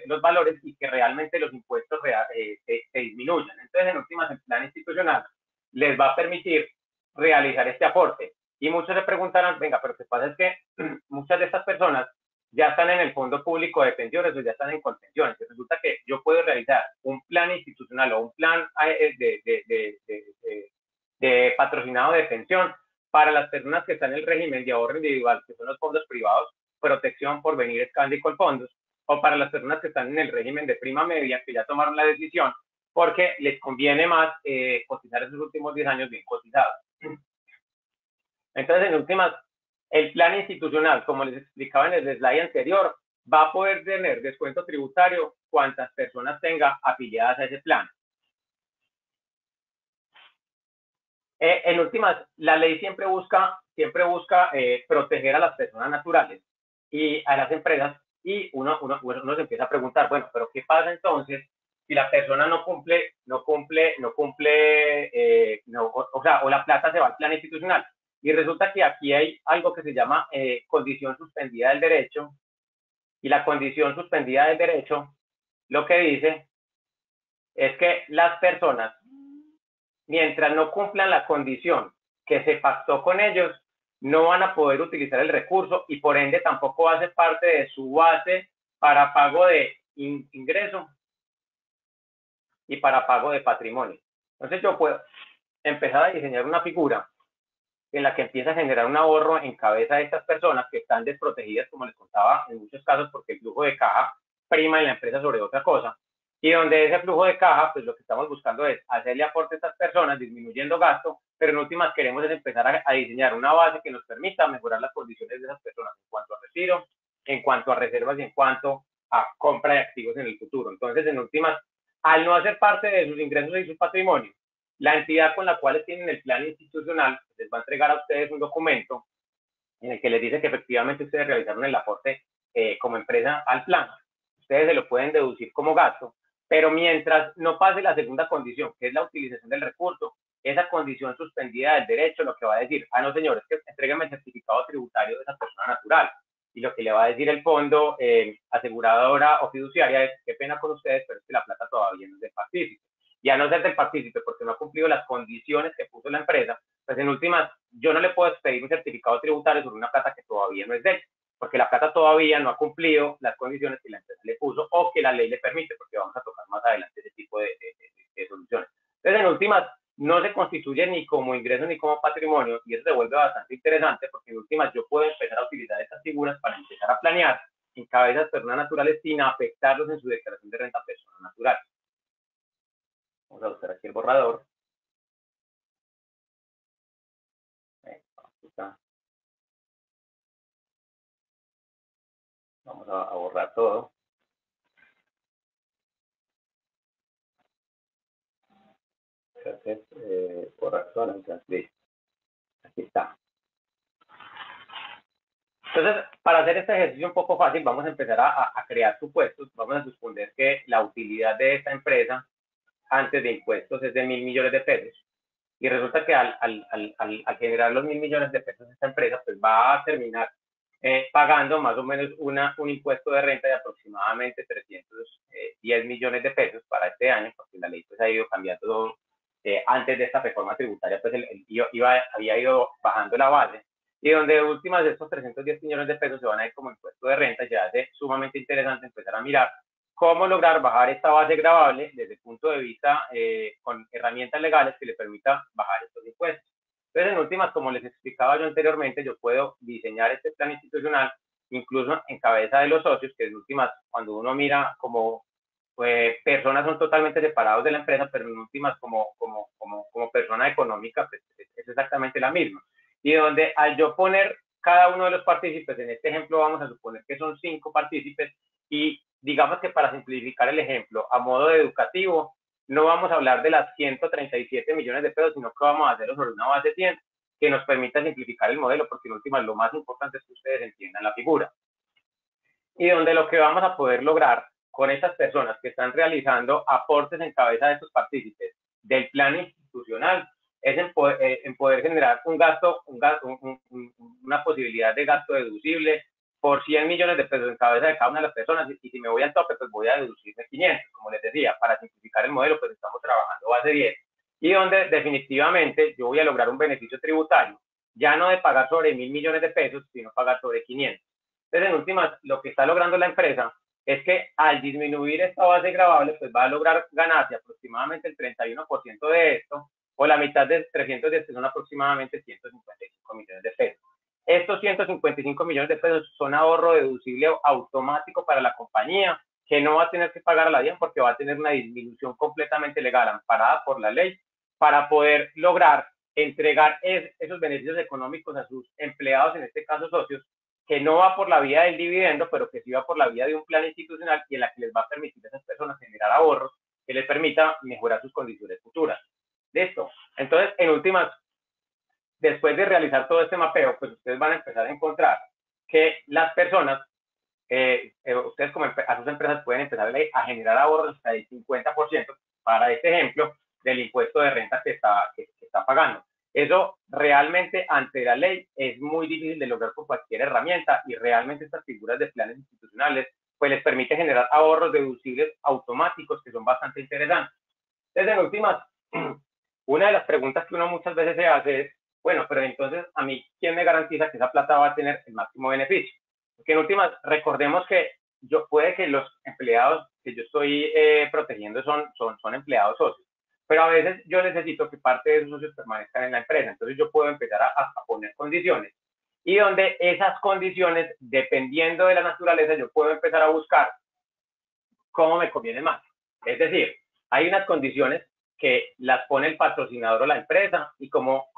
los valores y que realmente los impuestos se disminuyan. Entonces, en últimas, el plan institucional les va a permitir realizar este aporte. Y muchos se preguntarán, venga, pero lo que pasa es que muchas de estas personas ya están en el Fondo Público de Pensiones o ya están en contenciones. Y resulta que yo puedo realizar un plan institucional o un plan de patrocinado de pensión para las personas que están en el régimen de ahorro individual, que son los fondos privados, protección, porvenir, Escandi y Colfondos, o para las personas que están en el régimen de prima media, que ya tomaron la decisión, porque les conviene más cotizar esos últimos 10 años bien cotizados. Entonces, en últimas, el plan institucional, como les explicaba en el slide anterior, va a poder tener descuento tributario cuantas personas tenga afiliadas a ese plan. En últimas, la ley siempre busca proteger a las personas naturales y a las empresas, y uno se empieza a preguntar, bueno, pero ¿qué pasa entonces si la persona no cumple, o la plata se va al plan institucional? Y resulta que aquí hay algo que se llama condición suspendida del derecho, y la condición suspendida del derecho lo que dice es que las personas, mientras no cumplan la condición que se pactó con ellos, no van a poder utilizar el recurso y por ende tampoco va a ser parte de su base para pago de ingreso y para pago de patrimonio. Entonces yo puedo empezar a diseñar una figura en la que empieza a generar un ahorro en cabeza de estas personas que están desprotegidas, como les contaba, en muchos casos porque el flujo de caja prima en la empresa sobre otra cosa, y donde ese flujo de caja, pues lo que estamos buscando es hacerle aporte a estas personas, disminuyendo gasto, pero en últimas queremos es empezar a diseñar una base que nos permita mejorar las condiciones de esas personas en cuanto a retiro, en cuanto a reservas y en cuanto a compra de activos en el futuro. Entonces, en últimas, al no hacer parte de sus ingresos y su patrimonio, la entidad con la cual tienen el plan institucional les va a entregar a ustedes un documento en el que les dice que efectivamente ustedes realizaron el aporte como empresa al plan. Ustedes se lo pueden deducir como gasto, pero mientras no pase la segunda condición, que es la utilización del recurso, esa condición suspendida del derecho lo que va a decir, no señores, que entréguenme el certificado tributario de esa persona natural. Y lo que le va a decir el fondo aseguradora o fiduciaria es, qué pena con ustedes, pero es que la plata todavía no es del partícipe. Y a no ser del partícipe porque no ha cumplido las condiciones que puso la empresa, pues en últimas, yo no le puedo expedir un certificado tributario sobre una plata que todavía no es de él, porque la plata todavía no ha cumplido las condiciones que la empresa le puso o que la ley le permite, porque vamos a tocar más adelante ese tipo de soluciones. Entonces, en últimas, no se constituye ni como ingreso ni como patrimonio, y eso se vuelve bastante interesante porque en últimas yo puedo empezar a utilizar estas figuras para empezar a planear en cabezas personas naturales sin afectarlos en su declaración de renta personas naturales. Vamos a buscar aquí el borrador. Vamos a borrar todo. Entonces, corrección, listo. Aquí está. Entonces, para hacer este ejercicio un poco fácil, vamos a empezar a crear supuestos. Vamos a suponer que la utilidad de esta empresa antes de impuestos es de 1.000 millones de pesos. Y resulta que al generar los 1.000 millones de pesos esta empresa, pues va a terminar pagando más o menos un impuesto de renta de aproximadamente 310 millones de pesos para este año, porque la ley pues ha ido cambiando antes de esta reforma tributaria, pues había ido bajando la base, y donde de últimas de estos 310 millones de pesos se van a ir como impuesto de renta. Ya hace sumamente interesante empezar a mirar cómo lograr bajar esta base gravable desde el punto de vista con herramientas legales que le permita bajar estos impuestos. Entonces, en últimas, como les explicaba yo anteriormente, yo puedo diseñar este plan institucional incluso en cabeza de los socios, que en últimas, cuando uno mira como personas son totalmente separados de la empresa, pero en últimas como persona económica, pues, es exactamente la misma. Y donde al yo poner cada uno de los partícipes, en este ejemplo vamos a suponer que son 5 partícipes, y digamos que para simplificar el ejemplo, a modo de educativo, no vamos a hablar de las 137 millones de pesos, sino que vamos a hacerlo sobre una base 100 que nos permita simplificar el modelo, porque en últimas lo más importante es que ustedes entiendan la figura. Y donde lo que vamos a poder lograr con esas personas que están realizando aportes en cabeza de estos partícipes del plan institucional es en poder generar una posibilidad de gasto deducible por 100 millones de pesos en cabeza de cada una de las personas, y si me voy al tope, pues voy a deducirme 500, como les decía, para simplificar el modelo, pues estamos trabajando base 10, y donde definitivamente yo voy a lograr un beneficio tributario, ya no de pagar sobre 1.000 millones de pesos, sino pagar sobre 500. Entonces, en últimas, lo que está logrando la empresa es que al disminuir esta base gravable, pues va a lograr ganarse aproximadamente el 31% de esto, o la mitad de 310, que son aproximadamente 155 millones de pesos. Estos 155 millones de pesos son ahorro deducible automático para la compañía, que no va a tener que pagar a la DIAN porque va a tener una disminución completamente legal amparada por la ley para poder lograr entregar esos beneficios económicos a sus empleados, en este caso socios, que no va por la vía del dividendo, pero que sí va por la vía de un plan institucional y en la que les va a permitir a esas personas generar ahorros que les permita mejorar sus condiciones futuras. Listo. Entonces, en últimas, después de realizar todo este mapeo, pues ustedes van a empezar a encontrar que las personas, ustedes como a sus empresas pueden empezar a generar ahorros hasta el 50% para este ejemplo del impuesto de renta que está pagando. Eso realmente ante la ley es muy difícil de lograr con cualquier herramienta, y realmente estas figuras de planes institucionales pues les permite generar ahorros deducibles automáticos que son bastante interesantes. Entonces, en últimas, una de las preguntas que uno muchas veces se hace es, bueno, pero entonces a mí, ¿quién me garantiza que esa plata va a tener el máximo beneficio? Porque en últimas, recordemos que puede que los empleados que yo estoy protegiendo son empleados socios, pero a veces yo necesito que parte de esos socios permanezcan en la empresa, entonces yo puedo empezar a poner condiciones, y donde esas condiciones, dependiendo de la naturaleza, yo puedo empezar a buscar cómo me conviene más. Es decir, hay unas condiciones que las pone el patrocinador o la empresa, y como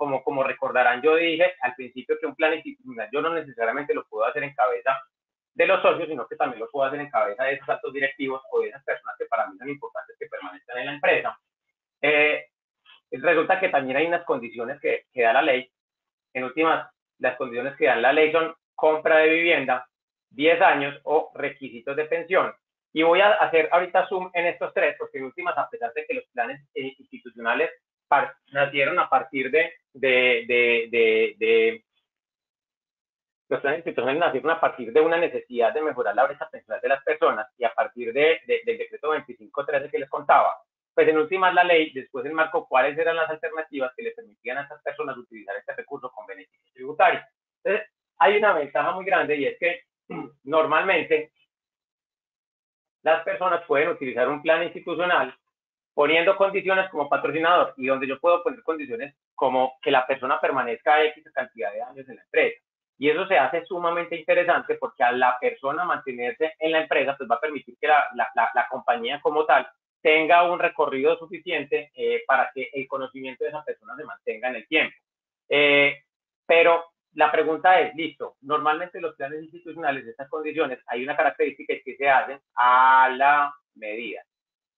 recordarán, yo dije al principio que un plan institucional yo no necesariamente lo puedo hacer en cabeza de los socios, sino que también lo puedo hacer en cabeza de esos altos directivos o de esas personas que para mí son importantes que permanezcan en la empresa. Resulta que también hay unas condiciones que da la ley. En últimas, las condiciones que da la ley son compra de vivienda, 10 años o requisitos de pensión. Y voy a hacer ahorita zoom en estos tres, porque en últimas, a pesar de que los planes institucionales nacieron a partir los planes institucionales nacieron a partir de una necesidad de mejorar la brecha pensional de las personas, y a partir del decreto 2513 que les contaba, pues en últimas la ley después enmarcó cuáles eran las alternativas que le permitían a estas personas utilizar este recurso con beneficios tributarios. Entonces, hay una ventaja muy grande, y es que normalmente las personas pueden utilizar un plan institucional poniendo condiciones como patrocinador, y donde yo puedo poner condiciones como que la persona permanezca X cantidad de años en la empresa. Y eso se hace sumamente interesante porque a la persona mantenerse en la empresa, pues va a permitir que la compañía como tal tenga un recorrido suficiente para que el conocimiento de esa persona se mantenga en el tiempo. Pero la pregunta es, listo, normalmente los planes institucionales de estas condiciones hay una característica que se hacen a la medida.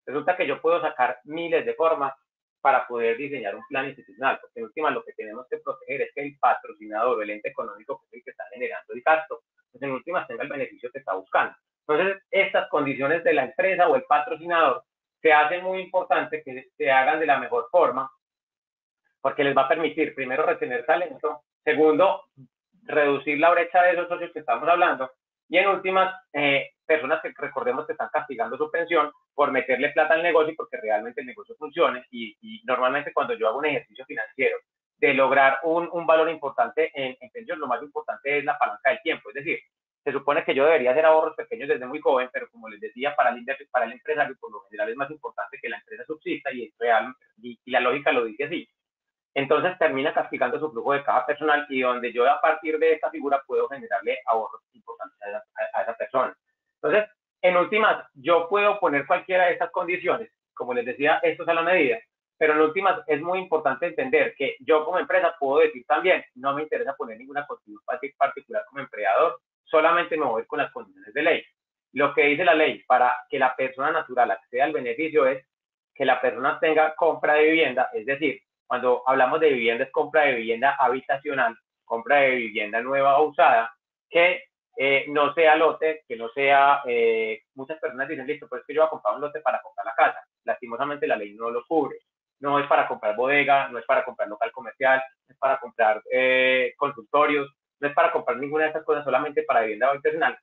Resulta que yo puedo sacar miles de formas para poder diseñar un plan institucional, porque en última lo que tenemos que proteger es que el patrocinador o el ente económico, que es el que está generando el gasto, pues en últimas tenga el beneficio que está buscando. Entonces, estas condiciones de la empresa o el patrocinador se hacen muy importante que se hagan de la mejor forma, porque les va a permitir, primero, retener talento, segundo, reducir la brecha de esos socios que estamos hablando, y en últimas, personas que recordemos que están castigando su pensión por meterle plata al negocio y porque realmente el negocio funcione. Y normalmente cuando yo hago un ejercicio financiero de lograr un valor importante en pensión, lo más importante es la palanca del tiempo. Es decir, se supone que yo debería hacer ahorros pequeños desde muy joven, pero como les decía, para el empresario, por lo general es más importante que la empresa subsista, y es real, y la lógica lo dice así. entonces termina castigando su flujo de caja personal y donde yo a partir de esta figura puedo generarle ahorros importantes a esa persona. Entonces, en últimas, yo puedo poner cualquiera de estas condiciones, como les decía, esto es a la medida, pero en últimas es muy importante entender que yo como empresa puedo decir también, no me interesa poner ninguna condición particular como empleador, solamente me voy a ir con las condiciones de ley. Lo que dice la ley para que la persona natural acceda al beneficio es que la persona tenga compra de vivienda, es decir, cuando hablamos de vivienda es compra de vivienda habitacional, compra de vivienda nueva o usada, que no sea lote, que no sea, muchas personas dicen, listo, pues es que yo voy a comprar un lote para comprar la casa. Lastimosamente la ley no lo cubre. No es para comprar bodega, no es para comprar local comercial, no es para comprar consultorios, no es para comprar ninguna de estas cosas, solamente para vivienda habitacional.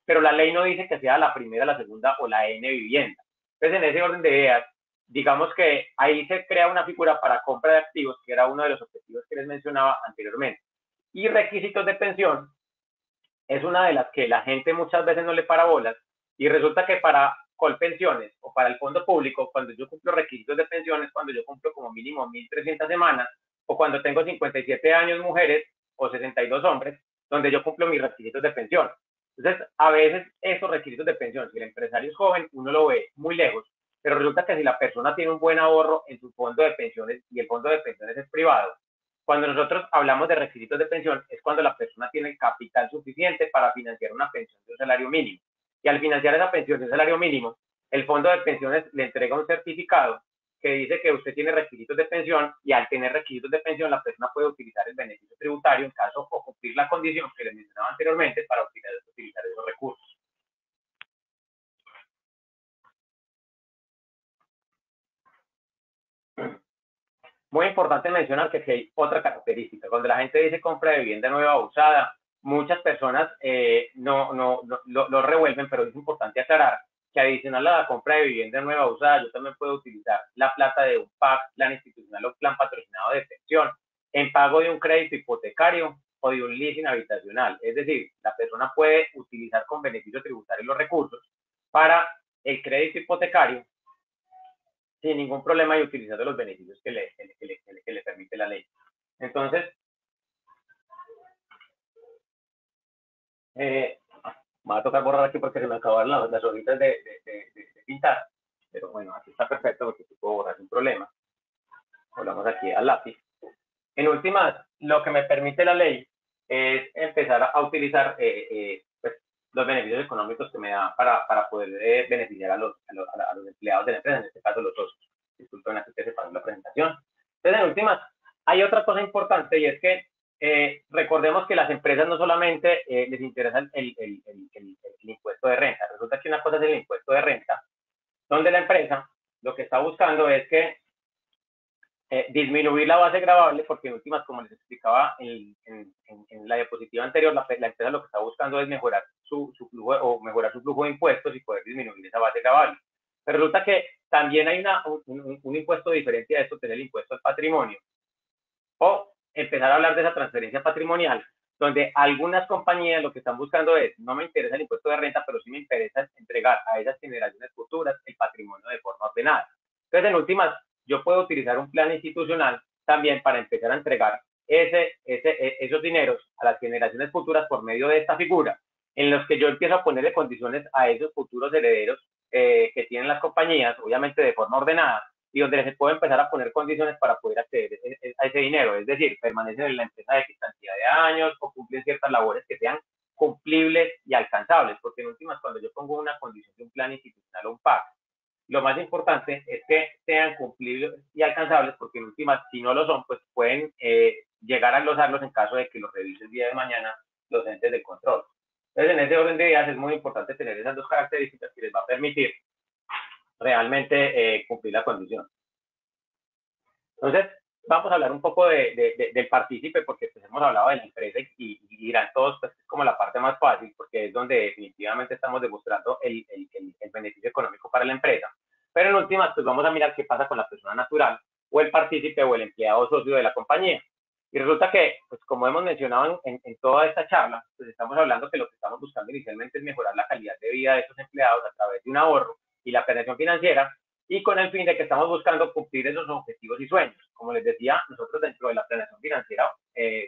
Pero la ley no dice que sea la primera, la segunda o la N vivienda. Entonces, en ese orden de ideas, digamos que ahí se crea una figura para compra de activos, que era uno de los objetivos que les mencionaba anteriormente. Y requisitos de pensión es una de las que la gente muchas veces no le para bolas y resulta que para Colpensiones o para el fondo público, cuando yo cumplo requisitos de pensiones, cuando yo cumplo como mínimo 1.300 semanas o cuando tengo 57 años mujeres o 62 hombres, donde yo cumplo mis requisitos de pensión. Entonces, a veces esos requisitos de pensión, si el empresario es joven, uno lo ve muy lejos, pero resulta que si la persona tiene un buen ahorro en su fondo de pensiones y el fondo de pensiones es privado, cuando nosotros hablamos de requisitos de pensión es cuando la persona tiene el capital suficiente para financiar una pensión de un salario mínimo. Y al financiar esa pensión de un salario mínimo, el fondo de pensiones le entrega un certificado que dice que usted tiene requisitos de pensión y al tener requisitos de pensión la persona puede utilizar el beneficio tributario en caso o cumplir la condición que les mencionaba anteriormente para utilizar esos recursos. Muy importante mencionar que hay otra característica. Cuando la gente dice compra de vivienda nueva o usada, muchas personas lo revuelven, pero es importante aclarar que adicional a la compra de vivienda nueva o usada, yo también puedo utilizar la plata de un PAC, plan institucional o plan patrocinado de pensión, en pago de un crédito hipotecario o de un leasing habitacional. Es decir, la persona puede utilizar con beneficio tributario los recursos para el crédito hipotecario sin ningún problema y utilizando los beneficios que le permite la ley. Entonces, me va a tocar borrar aquí porque se me acabaron las hojitas de pintar, pero bueno, aquí está perfecto porque se puedo borrar sin problema. Volvamos aquí al lápiz. En últimas, lo que me permite la ley es empezar a utilizar pues, los beneficios económicos que me da para poder beneficiar a los empleados de la empresa, en este caso los socios. Disculpen, aquí que se pasó la presentación. Entonces, en últimas, hay otra cosa importante y es que recordemos que las empresas no solamente les interesa el impuesto de renta. Resulta que una cosa es el impuesto de renta, donde la empresa lo que está buscando es que disminuir la base gravable, porque en últimas, como les explicaba en la diapositiva anterior, la empresa lo que está buscando es mejorar su flujo o mejorar su flujo de impuestos y poder disminuir esa base gravable. Pero resulta que también hay un impuesto diferente a esto, que es el impuesto al patrimonio. O empezar a hablar de esa transferencia patrimonial, donde algunas compañías lo que están buscando es, no me interesa el impuesto de renta, pero sí me interesa entregar a esas generaciones futuras el patrimonio de forma ordenada. Entonces, en últimas, yo puedo utilizar un plan institucional también para empezar a entregar esos dineros a las generaciones futuras por medio de esta figura, en los que yo empiezo a ponerle condiciones a esos futuros herederos que tienen las compañías, obviamente de forma ordenada, y donde se puede empezar a poner condiciones para poder acceder a ese dinero, es decir, permanecen en la empresa de X cantidad de años o cumplen ciertas labores que sean cumplibles y alcanzables, porque en últimas, cuando yo pongo una condición de un plan institucional o un PAC, lo más importante es que sean cumplibles y alcanzables, porque en últimas, si no lo son, pues pueden llegar a glosarlos en caso de que los revise el día de mañana los entes de control. Entonces, en ese orden de ideas es muy importante tener esas dos características que les va a permitir realmente cumplir la condición. Entonces, vamos a hablar un poco del partícipe, porque pues hemos hablado de la empresa y dirán todos, pues es como la parte más fácil, porque es donde definitivamente estamos demostrando el beneficio económico para la empresa. Pero en últimas, pues vamos a mirar qué pasa con la persona natural, o el partícipe, o el empleado socio de la compañía. Y resulta que, pues como hemos mencionado en toda esta charla, pues estamos hablando que lo que estamos buscando inicialmente es mejorar la calidad de vida de estos empleados a través de un ahorro y la planeación financiera, y con el fin de que estamos buscando cumplir esos objetivos y sueños. Como como les decía, nosotros dentro de la planeación financiera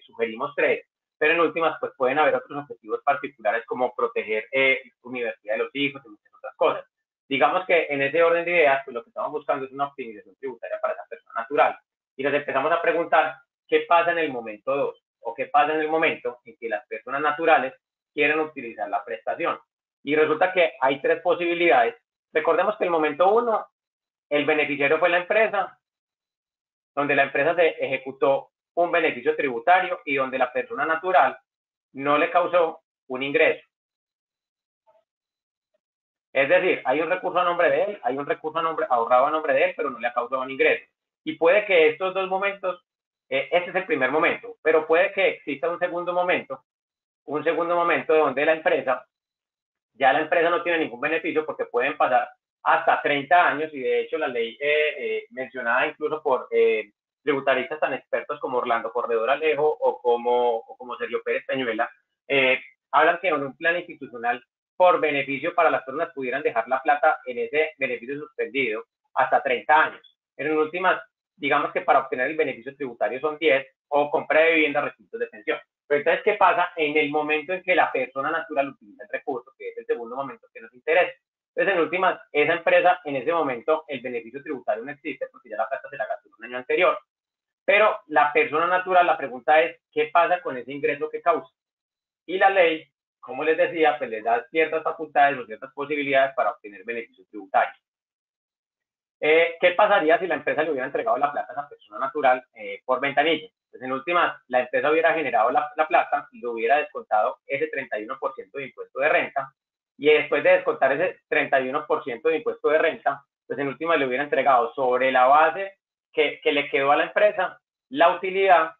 sugerimos 3, pero en últimas pues pueden haber otros objetivos particulares como proteger la universidad de los hijos y muchas otras cosas. Digamos que en ese orden de ideas, pues lo que estamos buscando es una optimización tributaria para esa persona natural. Y nos empezamos a preguntar qué pasa en el momento 2 o qué pasa en el momento en que las personas naturales quieren utilizar la prestación. Y resulta que hay 3 posibilidades. Recordemos que el momento 1, el beneficiario fue la empresa, donde la empresa se ejecutó un beneficio tributario y donde la persona natural no le causó un ingreso. Es decir, hay un recurso a nombre de él, hay un recurso ahorrado a nombre de él, pero no le ha causado un ingreso. Y puede que estos 2 momentos, este es el primer momento, pero puede que exista un segundo momento donde la empresa no tiene ningún beneficio porque pueden pasar hasta 30 años y de hecho la ley mencionada incluso por tributaristas tan expertos como Orlando Corredor Alejo o como Sergio Pérez Peñuela, hablan que en un plan institucional por beneficio para las personas pudieran dejar la plata en ese beneficio suspendido hasta 30 años. En últimas, digamos que para obtener el beneficio tributario son 10 o compra de vivienda, requisitos de pensión. Pero entonces, ¿qué pasa en el momento en que la persona natural utiliza el recurso, que es el segundo momento que nos interesa? Entonces, en últimas, esa empresa, en ese momento, el beneficio tributario no existe porque ya la plata se la gastó un año anterior. Pero la persona natural, la pregunta es, ¿qué pasa con ese ingreso que causa? Y la ley, como les decía, pues les da ciertas facultades o ciertas posibilidades para obtener beneficios tributarios. ¿Qué pasaría si la empresa le hubiera entregado la plata a esa persona natural por ventanilla? Pues en últimas, la empresa hubiera generado la plata y le hubiera descontado ese 31% de impuesto de renta, y después de descontar ese 31% de impuesto de renta, pues en últimas le hubiera entregado sobre la base que le quedó a la empresa la utilidad,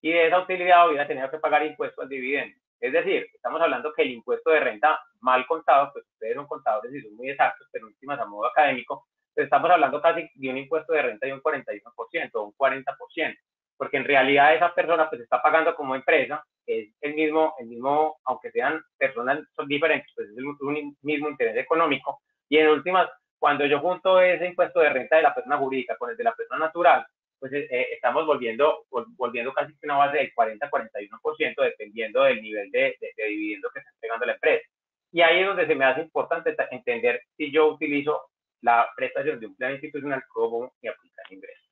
y de esa utilidad hubiera tenido que pagar impuestos al dividendo. Es decir, estamos hablando que el impuesto de renta mal contado, pues ustedes son contadores y son muy exactos, pero en últimas a modo académico, pues estamos hablando casi de un impuesto de renta de un 41% o un 40%, porque en realidad esa persona pues está pagando como empresa, es el mismo, aunque sean personas son diferentes, pues es un mismo interés económico, y en últimas, cuando yo junto ese impuesto de renta de la persona jurídica con el de la persona natural, pues estamos volviendo casi una base del 40-41%, dependiendo del nivel de dividendo que está entregando la empresa. Y ahí es donde se me hace importante entender si yo utilizo la prestación de un plan institucional como y aplicar ingresos.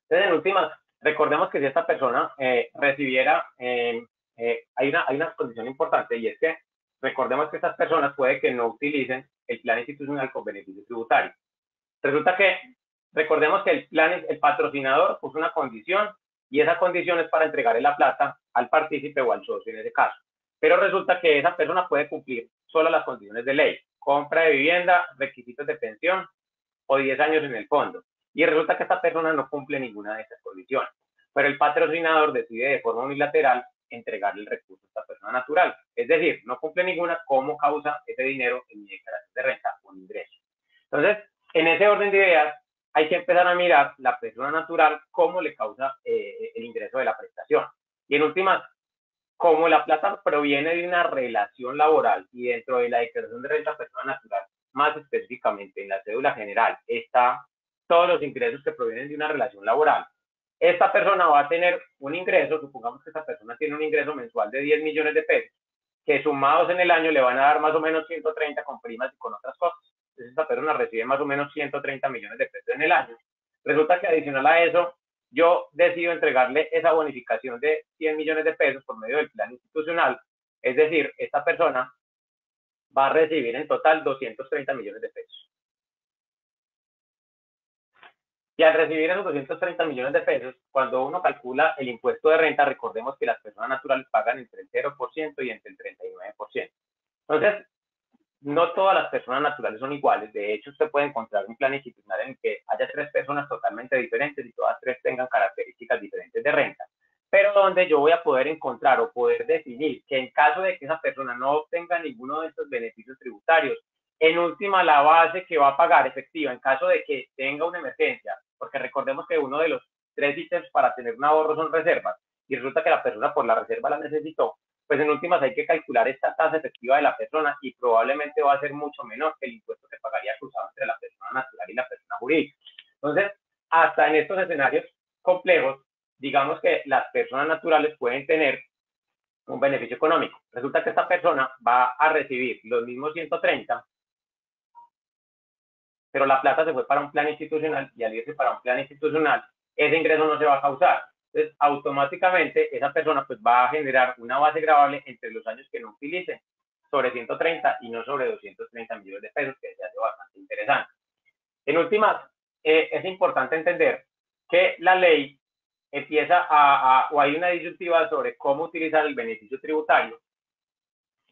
Entonces, en últimas, recordemos que si esta persona recibiera, hay una condición importante, y es que recordemos que estas personas puede que no utilicen el plan institucional con beneficio tributario. Resulta que recordemos que el patrocinador puso una condición, y esa condición es para entregarle la plata al partícipe o al socio en ese caso. Pero resulta que esa persona puede cumplir solo las condiciones de ley: compra de vivienda, requisitos de pensión o 10 años en el fondo. Y resulta que esta persona no cumple ninguna de esas condiciones. Pero el patrocinador decide de forma unilateral entregarle el recurso a esta persona natural. Es decir, no cumple ninguna, ¿cómo causa ese dinero en mi declaración de renta o ingreso? Entonces, en ese orden de ideas, hay que empezar a mirar la persona natural cómo le causa el ingreso de la prestación. Y en últimas, como la plata proviene de una relación laboral y dentro de la declaración de renta persona natural, más específicamente en la cédula general, está todos los ingresos que provienen de una relación laboral. Esta persona va a tener un ingreso, supongamos que esta persona tiene un ingreso mensual de 10 millones de pesos, que sumados en el año le van a dar más o menos 130 con primas y con otras cosas. Entonces esta persona recibe más o menos 130 millones de pesos en el año. Resulta que adicional a eso, yo decido entregarle esa bonificación de 100 millones de pesos por medio del plan institucional. Es decir, esta persona va a recibir en total 230 millones de pesos. Y al recibir esos 230 millones de pesos, cuando uno calcula el impuesto de renta, recordemos que las personas naturales pagan entre el 0% y entre el 39%. Entonces, no todas las personas naturales son iguales. De hecho, usted puede encontrar un plan institucional en el que haya 3 personas totalmente diferentes y todas 3 tengan características diferentes de renta, pero donde yo voy a poder encontrar o poder definir que en caso de que esa persona no obtenga ninguno de estos beneficios tributarios, en última la base que va a pagar efectiva en caso de que tenga una emergencia, porque recordemos que uno de los 3 ítems para tener un ahorro son reservas, y resulta que la persona por la reserva la necesitó, pues en últimas hay que calcular esta tasa efectiva de la persona y probablemente va a ser mucho menor que el impuesto que pagaría cruzado entre la persona natural y la persona jurídica. Entonces, hasta en estos escenarios complejos, digamos que las personas naturales pueden tener un beneficio económico. Resulta que esta persona va a recibir los mismos 130, pero la plata se fue para un plan institucional y al irse para un plan institucional, ese ingreso no se va a causar. Entonces, automáticamente, esa persona pues va a generar una base gravable entre los años que no utilice sobre 130 y no sobre 230 millones de pesos, que se hace bastante interesante. En últimas, es importante entender que la ley empieza o hay una disyuntiva sobre cómo utilizar el beneficio tributario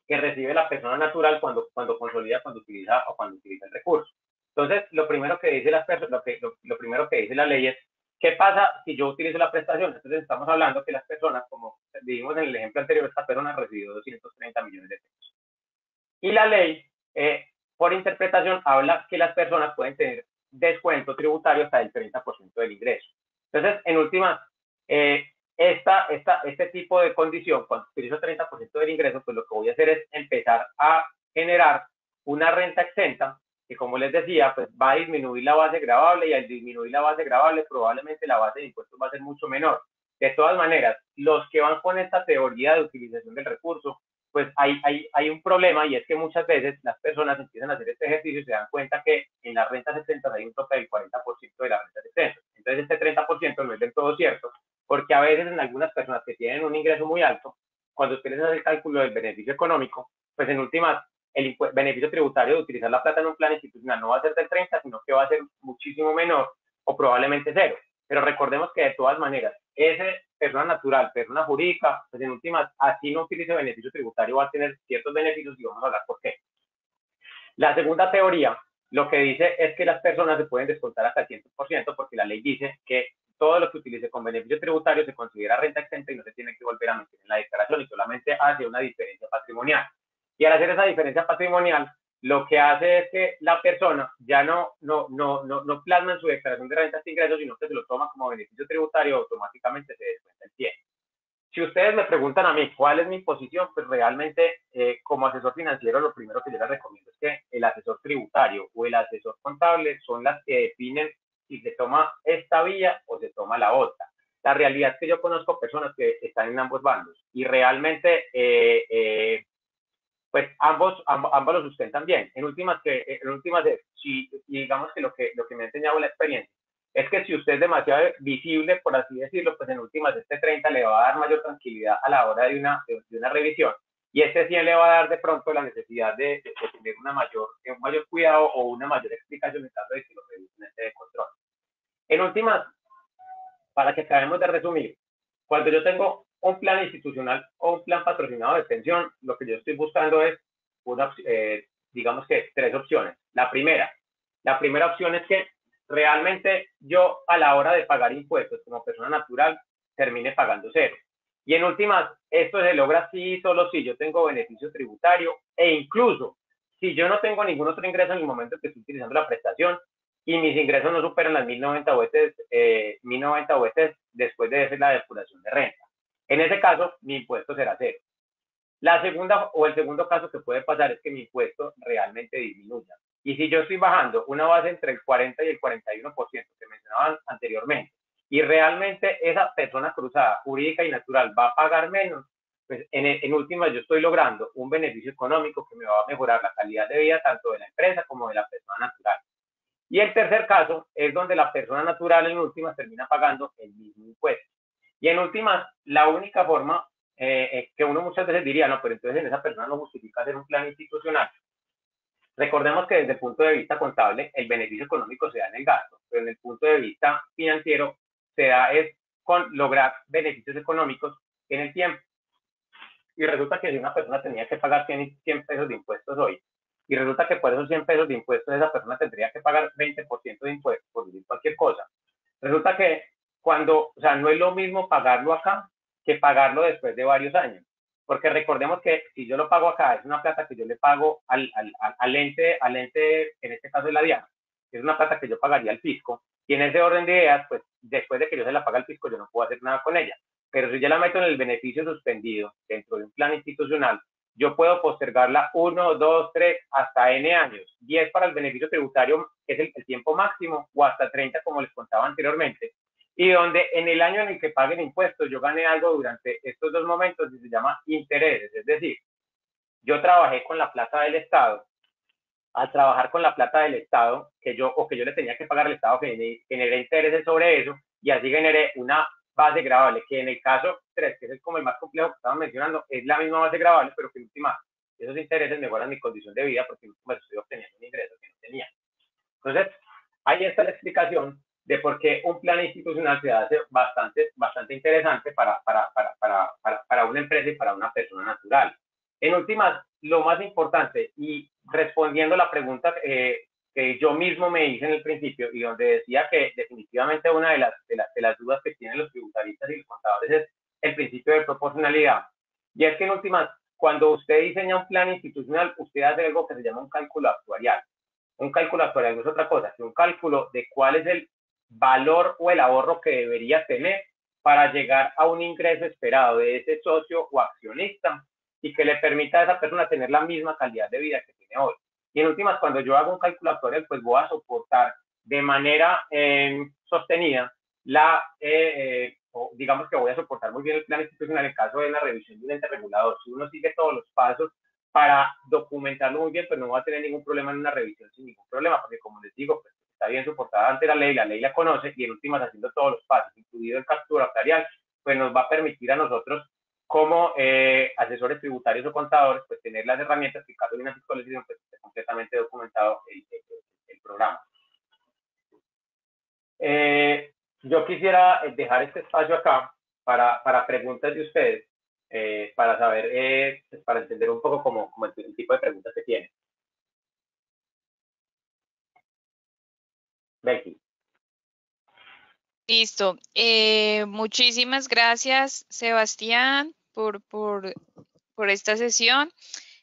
que recibe la persona natural cuando consolida, cuando utiliza el recurso. Entonces, lo primero que dice lo primero que dice la ley es, ¿qué pasa si yo utilizo la prestación? Entonces, estamos hablando que las personas, como dijimos en el ejemplo anterior, esta persona recibió 230 millones de pesos. Y la ley, por interpretación, habla que las personas pueden tener descuento tributario hasta el 30% del ingreso. Entonces, en últimas, este tipo de condición, cuando utilizo 30% del ingreso, pues lo que voy a hacer es empezar a generar una renta exenta que, como les decía, pues va a disminuir la base gravable, y al disminuir la base gravable probablemente la base de impuestos va a ser mucho menor. De todas maneras, los que van con esta teoría de utilización del recurso, pues hay un problema, y es que muchas veces las personas empiezan a hacer este ejercicio y se dan cuenta que en las rentas exentas hay un tope del 40% de las rentas exentas. Entonces este 30% no es del todo cierto, porque a veces en algunas personas que tienen un ingreso muy alto, cuando ustedes hacen el cálculo del beneficio económico, pues en últimas el beneficio tributario de utilizar la plata en un plan institucional no va a ser del 30, sino que va a ser muchísimo menor o probablemente cero. Pero recordemos que de todas maneras, ese persona natural, persona jurídica, pues en últimas, así no utilice beneficio tributario, va a tener ciertos beneficios, y vamos a hablar por qué. La segunda teoría lo que dice es que las personas se pueden descontar hasta el 100%, porque la ley dice que todo lo que utilice con beneficio tributario se considera renta exenta y no se tiene que volver a meter en la declaración, y solamente hace una diferencia patrimonial. Y al hacer esa diferencia patrimonial, lo que hace es que la persona ya no plasma en su declaración de rentas de ingresos, sino que se lo toma como beneficio tributario, automáticamente se descuenta el 100. Si ustedes me preguntan a mí cuál es mi posición, pues realmente como asesor financiero, lo primero que yo les recomiendo es que el asesor tributario o el asesor contable son las que definen si se toma esta vía o se toma la otra. La realidad es que yo conozco personas que están en ambos bandos, y realmente pues ambos lo sustentan bien. En últimas, si digamos que lo que me ha enseñado la experiencia es que si usted es demasiado visible, por así decirlo, pues en últimas este 30 le va a dar mayor tranquilidad a la hora de una revisión, y este 100 le va a dar de pronto la necesidad de tener un mayor cuidado o una mayor explicación en caso de que lo revisen este de control. En últimas, para que acabemos de resumir, cuando yo tengo un plan institucional o un plan patrocinado de pensión, lo que yo estoy buscando es digamos que 3 opciones. La primera opción es que realmente yo, a la hora de pagar impuestos como persona natural, termine pagando 0. Y en últimas, esto se logra si solo si yo tengo beneficio tributario, e incluso si yo no tengo ningún otro ingreso en el momento que estoy utilizando la prestación, y mis ingresos no superan las 1090 UETs después de hacer la depuración de renta. En ese caso, mi impuesto será 0. El segundo caso que puede pasar es que mi impuesto realmente disminuya. Y si yo estoy bajando una base entre el 40 y el 41% que mencionaban anteriormente, y realmente esa persona cruzada, jurídica y natural, va a pagar menos, pues en última yo estoy logrando un beneficio económico que me va a mejorar la calidad de vida tanto de la empresa como de la persona natural. Y el tercer caso es donde la persona natural en últimas termina pagando el mismo impuesto. Y en últimas, la única forma que uno muchas veces diría, no, pero entonces en esa persona no justifica hacer un plan institucional. Recordemos que desde el punto de vista contable, el beneficio económico se da en el gasto, pero en el punto de vista financiero se da es con lograr beneficios económicos en el tiempo. Y resulta que si una persona tenía que pagar 100 pesos de impuestos hoy, y resulta que por esos 100 pesos de impuestos esa persona tendría que pagar 20% de impuestos, por decir cualquier cosa. Resulta que no es lo mismo pagarlo acá que pagarlo después de varios años. Porque recordemos que si yo lo pago acá, es una plata que yo le pago al ente, en este caso es la DIAN, es una plata que yo pagaría al fisco, y en ese orden de ideas, pues después de que yo se la pague al fisco, yo no puedo hacer nada con ella. Pero si yo la meto en el beneficio suspendido dentro de un plan institucional, yo puedo postergarla 1, 2, 3, hasta N años. 10 para el beneficio tributario, que es el tiempo máximo, o hasta 30, como les contaba anteriormente. y donde en el año en el que paguen impuestos yo gané algo durante estos 2 momentos y se llama intereses, es decir, yo trabajé con la plata del Estado. Al trabajar con la plata del Estado, que yo le tenía que pagar al Estado, generé intereses sobre eso y así generé una base gravable, que en el caso 3, que es como el más complejo que estaba mencionando, es la misma base gravable, pero que en última, esos intereses mejoran mi condición de vida porque en última estoy obteniendo un ingreso que no tenía. Entonces, ahí está la explicación de por qué un plan institucional se hace bastante interesante para una empresa y para una persona natural. En últimas, lo más importante, y respondiendo la pregunta que yo mismo me hice en el principio y donde decía que definitivamente una de las dudas que tienen los tributaristas y los contadores es el principio de proporcionalidad. Y es que en últimas, cuando usted diseña un plan institucional, usted hace algo que se llama un cálculo actuarial. Un cálculo actuarial no es otra cosa que un cálculo de cuál es el valor o el ahorro que debería tener para llegar a un ingreso esperado de ese socio o accionista y que le permita a esa persona tener la misma calidad de vida que tiene hoy. Y en últimas, cuando yo hago un cálculo actuarial, pues voy a soportar de manera sostenida digamos que voy a soportar muy bien el plan institucional en caso de la revisión de un ente regulador. Si uno sigue todos los pasos para documentarlo muy bien, pues no va a tener ningún problema en una revisión sin ningún problema, porque como les digo, pues está bien soportada ante la ley la conoce y en últimas haciendo todos los pasos, incluido el captura notarial, pues nos va a permitir a nosotros como asesores tributarios o contadores, pues tener las herramientas que en caso de una fiscalización pues esté completamente documentado el programa. Yo quisiera dejar este espacio acá para preguntas de ustedes, para saber, pues para entender un poco como el tipo de preguntas que tienen. Becky. Listo. Muchísimas gracias, Sebastián, por esta sesión.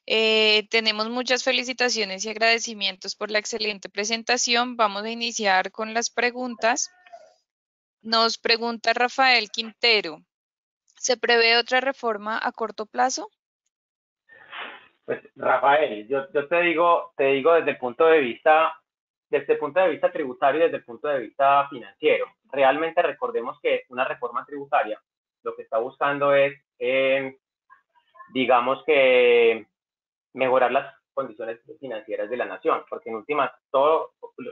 Tenemos muchas felicitaciones y agradecimientos por la excelente presentación. Vamos a iniciar con las preguntas. Nos pregunta Rafael Quintero, ¿se prevé otra reforma a corto plazo? Pues Rafael, yo te digo desde el punto de vista tributario y desde el punto de vista financiero. Realmente recordemos que una reforma tributaria lo que está buscando es, digamos que, mejorar las condiciones financieras de la nación, porque en últimas,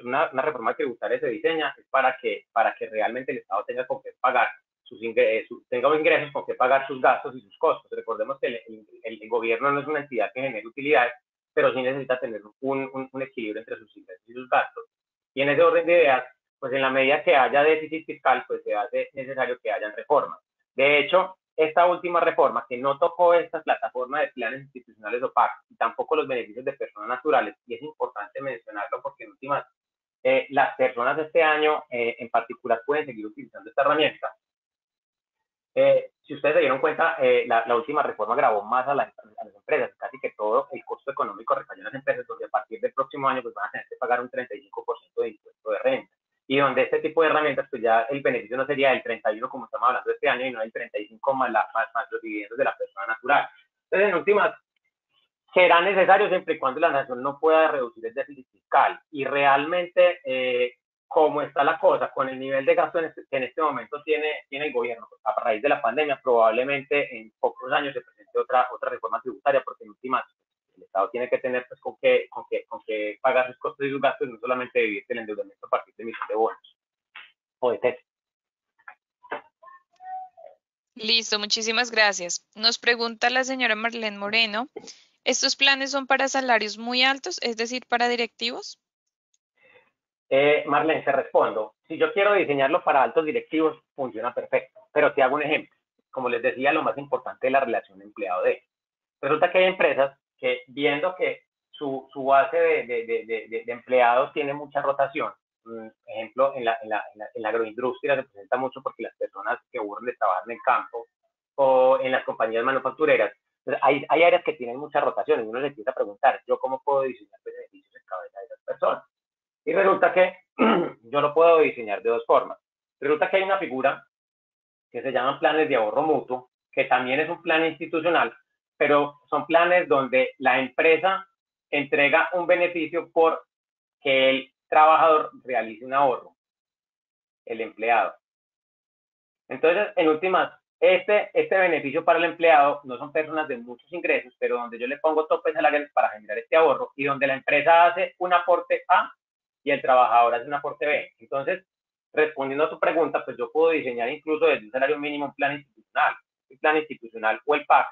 una reforma tributaria se diseña es para que realmente el Estado tenga con qué pagar sus ingresos, tenga ingresos con qué pagar sus gastos y sus costos. Recordemos que el gobierno no es una entidad que genere utilidades, pero sí necesita tener un equilibrio entre sus ingresos y sus gastos. Y en ese orden de ideas, pues en la medida que haya déficit fiscal, pues se hace necesario que hayan reformas. De hecho, esta última reforma, que no tocó esta plataforma de planes institucionales opacos y tampoco los beneficios de personas naturales, y es importante mencionarlo porque en últimas, las personas este año en particular pueden seguir utilizando esta herramienta. Si ustedes se dieron cuenta, la última reforma grabó más a las empresas, casi que todo el costo económico recayó en las empresas, donde a partir del próximo año pues van a tener que pagar un 35% de impuesto de renta. Y donde este tipo de herramientas, pues ya el beneficio no sería del 31 como estamos hablando este año, sino del 35 más los dividendos de la persona natural. Entonces, en últimas, será necesario siempre y cuando la nación no pueda reducir el déficit fiscal. Y realmente, como está la cosa, con el nivel de gasto que en este momento tiene el gobierno a raíz de la pandemia, probablemente en pocos años se presente otra reforma tributaria, porque en últimas el Estado tiene que tener pues con qué pagar sus costos y sus gastos, no solamente vivir del endeudamiento a partir de emisión de bonos o de tesis. Listo, muchísimas gracias. Nos pregunta la señora Marlene Moreno, ¿estos planes son para salarios muy altos, es decir, para directivos? Marlene, te respondo. Si yo quiero diseñarlo para altos directivos, funciona perfecto. Pero te hago un ejemplo. Como les decía, lo más importante es la relación empleado-de. Resulta que hay empresas que, viendo que su base de empleados tiene mucha rotación, ejemplo, en la agroindustria se presenta mucho porque las personas que aburren de trabajar en el campo o en las compañías manufactureras, hay áreas que tienen mucha rotación y uno se empieza a preguntar, ¿yo cómo puedo diseñar beneficios en cabeza de esas personas? Y resulta que yo lo puedo diseñar de dos formas. Resulta que hay una figura que se llaman planes de ahorro mutuo, que también es un plan institucional, pero son planes donde la empresa entrega un beneficio por que el trabajador realice un ahorro, el empleado. Entonces, en últimas, este beneficio para el empleado no son personas de muchos ingresos, pero donde yo le pongo topes salariales para generar este ahorro y donde la empresa hace un aporte A y el trabajador hace un aporte B. Entonces, respondiendo a tu pregunta, pues yo puedo diseñar incluso desde un salario mínimo un plan institucional. El plan institucional o el PAC,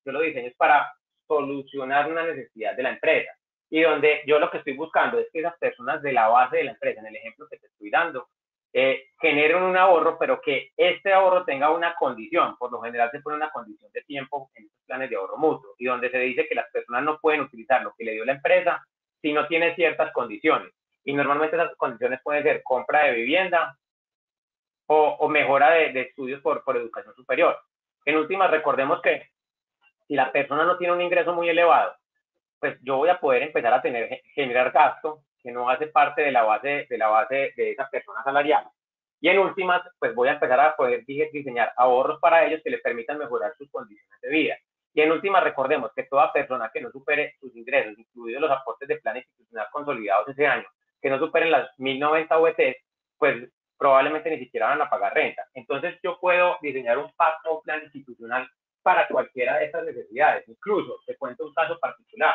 yo lo diseño es para solucionar una necesidad de la empresa y donde yo lo que estoy buscando es que esas personas de la base de la empresa, en el ejemplo que te estoy dando, generen un ahorro, pero que este ahorro tenga una condición. Por lo general se pone una condición de tiempo en estos planes de ahorro mutuo y donde se dice que las personas no pueden utilizar lo que le dio la empresa si no tiene ciertas condiciones. Y normalmente esas condiciones pueden ser compra de vivienda o mejora de estudios por educación superior. En últimas, recordemos que si la persona no tiene un ingreso muy elevado, pues yo voy a poder empezar a generar gasto que no hace parte de la base de esa persona salarial. Y en últimas, pues voy a empezar a poder diseñar ahorros para ellos que les permitan mejorar sus condiciones de vida. Y en últimas, recordemos que toda persona que no supere sus ingresos, incluidos los aportes de plan institucional consolidados ese año, que no superen las 1090 UETs, pues probablemente ni siquiera van a pagar renta. Entonces yo puedo diseñar un pacto o plan institucional para cualquiera de estas necesidades. Incluso, te cuento un caso particular.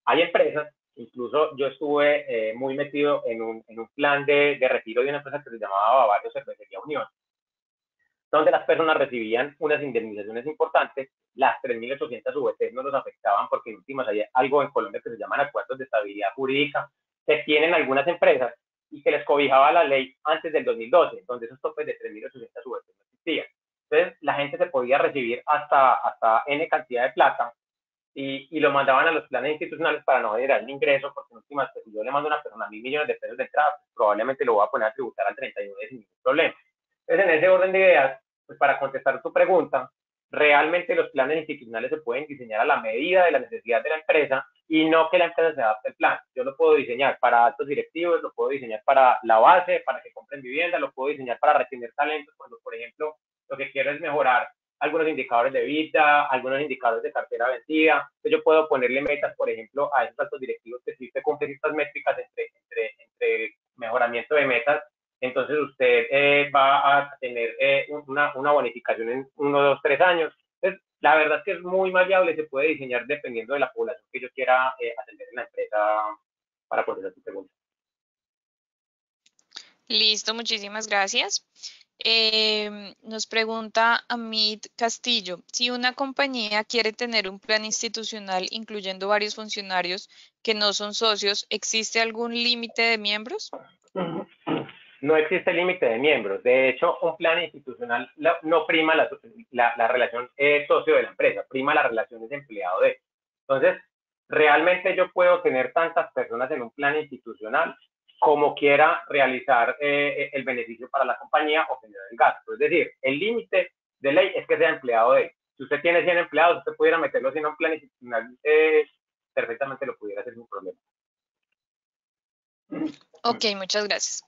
Hay empresas, incluso yo estuve muy metido en un plan de retiro de una empresa que se llamaba Bavario Cervecería Unión, donde las personas recibían unas indemnizaciones importantes, las 3.800 VT no los afectaban porque en últimas hay algo en Colombia que se llaman acuerdos de estabilidad jurídica que tienen algunas empresas y que les cobijaba la ley antes del 2012, donde esos topes de 3.800 VT no existían. Entonces la gente se podía recibir hasta N cantidad de plata y lo mandaban a los planes institucionales para no generar el ingreso, porque en últimas, si yo le mando a una persona 1.000 millones de pesos de entrada, pues, probablemente lo voy a poner a tributar al 31 sin ningún problema. Entonces, en ese orden de ideas, pues para contestar tu pregunta, realmente los planes institucionales se pueden diseñar a la medida de la necesidad de la empresa y no que la empresa se adapte al plan. Yo lo puedo diseñar para altos directivos, lo puedo diseñar para la base, para que compren vivienda, lo puedo diseñar para retener talentos, cuando, por ejemplo, lo que quiero es mejorar algunos indicadores de vida, algunos indicadores de cartera vencida. Entonces yo puedo ponerle metas, por ejemplo, a esos altos directivos que si usted cumple estas métricas entre mejoramiento de metas, entonces usted va a tener una bonificación en 1, 2, 3 años. Entonces, la verdad es que es muy maleable, se puede diseñar dependiendo de la población que yo quiera atender en la empresa para contestar tu pregunta. Listo, muchísimas gracias. Nos pregunta Amit Castillo, si una compañía quiere tener un plan institucional incluyendo varios funcionarios que no son socios, ¿existe algún límite de miembros? No existe límite de miembros. De hecho, un plan institucional no prima la relación socio de la empresa, prima las relaciones empleado de. Entonces, realmente yo puedo tener tantas personas en un plan institucional como quiera realizar el beneficio para la compañía o generar el gasto. Es decir, el límite de ley es que sea empleado de. Si usted tiene 100 empleados, usted pudiera meterlos en un plan institucional, perfectamente lo pudiera hacer sin problema. Ok, muchas gracias.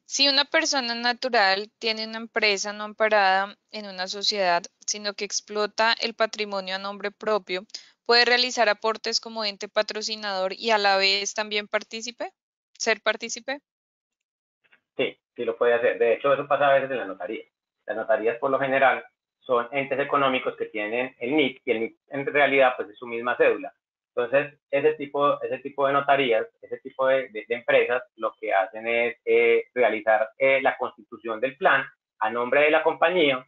Si una persona natural tiene una empresa no amparada en una sociedad, sino que explota el patrimonio a nombre propio, ¿puede realizar aportes como ente patrocinador y a la vez también ser partícipe? Sí, sí lo puede hacer. De hecho, eso pasa a veces en la notaría. Las notarías, por lo general, son entes económicos que tienen el NIC y el NIC en realidad pues es su misma cédula. Entonces, ese tipo de notarías, ese tipo de empresas, lo que hacen es realizar la constitución del plan a nombre de la compañía,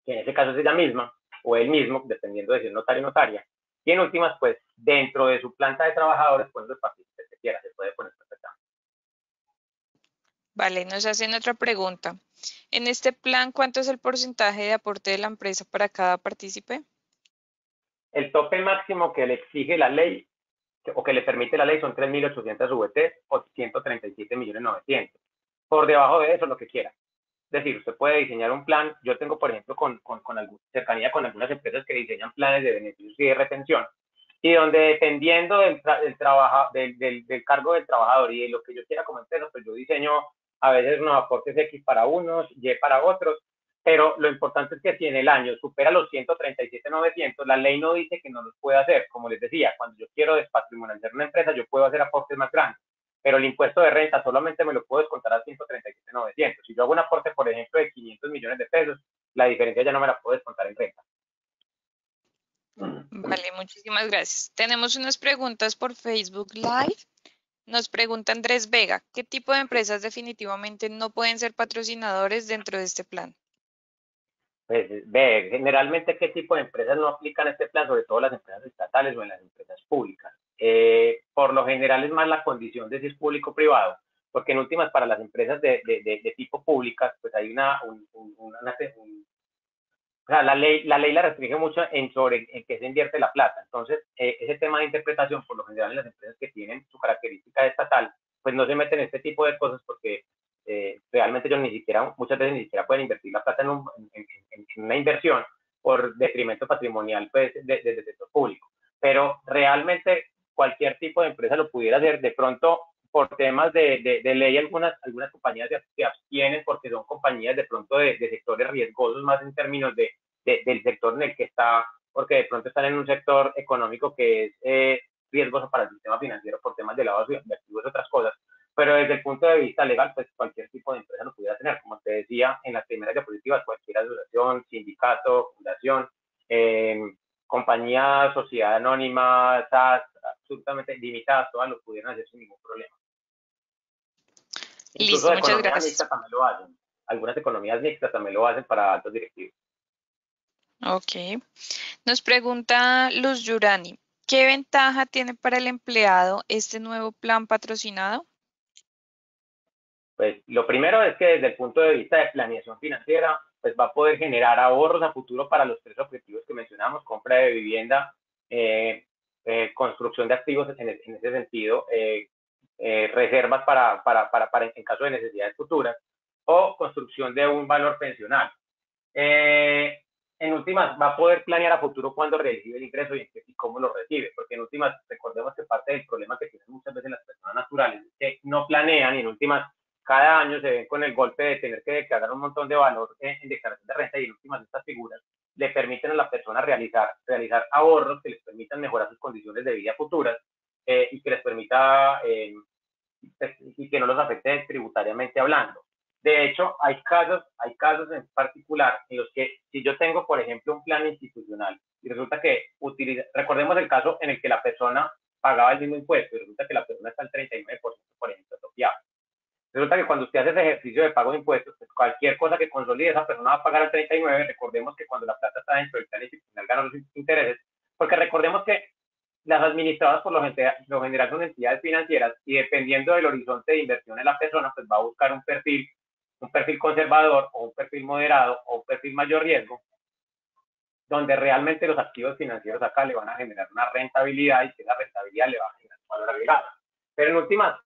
que en ese caso es ella misma o él mismo, dependiendo de si es notario o notaria. Y en últimas, pues, dentro de su planta de trabajadores, pues los partícipes que quiera, se puede poner perfectamente. Vale, nos hacen otra pregunta. En este plan, ¿cuánto es el porcentaje de aporte de la empresa para cada partícipe? El tope máximo que le exige la ley o que le permite la ley son 3.800 VT o 137.900.000. Por debajo de eso, lo que quiera. Es decir, usted puede diseñar un plan. Yo tengo, por ejemplo, cercanía con algunas empresas que diseñan planes de beneficios y de retención, y donde dependiendo del cargo del trabajador y de lo que yo quiera como empresa, pues yo diseño a veces unos aportes X para unos, Y para otros, pero lo importante es que si en el año supera los 137.900, la ley no dice que no los pueda hacer. Como les decía, cuando yo quiero despatrimonializar una empresa, yo puedo hacer aportes más grandes, pero el impuesto de renta solamente me lo puedo descontar a 137.900. Si yo hago un aporte, por ejemplo, de 500 millones de pesos, la diferencia ya no me la puedo descontar en renta. Vale, muchísimas gracias. Tenemos unas preguntas por Facebook Live. Nos pregunta Andrés Vega, ¿qué tipo de empresas definitivamente no pueden ser patrocinadores dentro de este plan? Pues, generalmente, ¿qué tipo de empresas no aplican este plan? Sobre todo las empresas estatales o en las empresas públicas. Por lo general es más la condición de si es público o privado, porque en últimas para las empresas de tipo públicas, pues hay o sea, la ley la restringe mucho en qué se invierte la plata. Entonces, ese tema de interpretación, por lo general en las empresas que tienen su característica estatal, pues no se meten en este tipo de cosas porque realmente ellos muchas veces ni siquiera pueden invertir la plata en una inversión por detrimento patrimonial pues, desde el sector público. Pero realmente cualquier tipo de empresa lo pudiera hacer. De pronto, por temas de ley, algunas compañías se abstienen porque son compañías de pronto de sectores riesgosos más en términos del sector en el que está, porque de pronto están en un sector económico que es riesgoso para el sistema financiero por temas de lavado de activos y otras cosas. Pero desde el punto de vista legal, pues cualquier tipo de empresa lo pudiera tener. Como te decía, en las primeras diapositivas, cualquier asociación, sindicato, fundación, compañía, sociedad anónima, SAS, absolutamente limitadas, todas lo pudieran hacer sin ningún problema. Incluso Listo, muchas gracias. Mixtas también lo hacen. Algunas economías mixtas también lo hacen para altos directivos. Ok. Nos pregunta Luz Yurani, ¿qué ventaja tiene para el empleado este nuevo plan patrocinado? Pues lo primero es que desde el punto de vista de planeación financiera, pues va a poder generar ahorros a futuro para los 3 objetivos que mencionamos: compra de vivienda, construcción de activos en ese sentido, reservas para en caso de necesidades futuras, o construcción de un valor pensional. En últimas, va a poder planear a futuro cuándo recibe el ingreso y cómo lo recibe, porque en últimas, recordemos que parte del problema que tienen muchas veces las personas naturales es que no planean y en últimas, cada año se ven con el golpe de tener que declarar un montón de valor en declaración de renta, y en últimas estas figuras le permiten a la persona realizar ahorros que les permitan mejorar sus condiciones de vida futuras y que les permita y que no los afecte tributariamente hablando. De hecho, hay casos en particular en los que si yo tengo, por ejemplo, un plan institucional y resulta que recordemos el caso en el que la persona pagaba el mismo impuesto y resulta que la persona está al 39%, por ejemplo, apropiado. Resulta que cuando usted hace ese ejercicio de pago de impuestos, pues cualquier cosa que consolide, esa persona va a pagar al 39%. Recordemos que cuando la plata está dentro del plan institucional gana los intereses, porque recordemos que las administradoras por lo general son entidades financieras y dependiendo del horizonte de inversión de la persona, pues va a buscar un perfil conservador o un perfil moderado o un perfil mayor riesgo, donde realmente los activos financieros acá le van a generar una rentabilidad y que la rentabilidad le va a generar un valor agregado. Pero en últimas,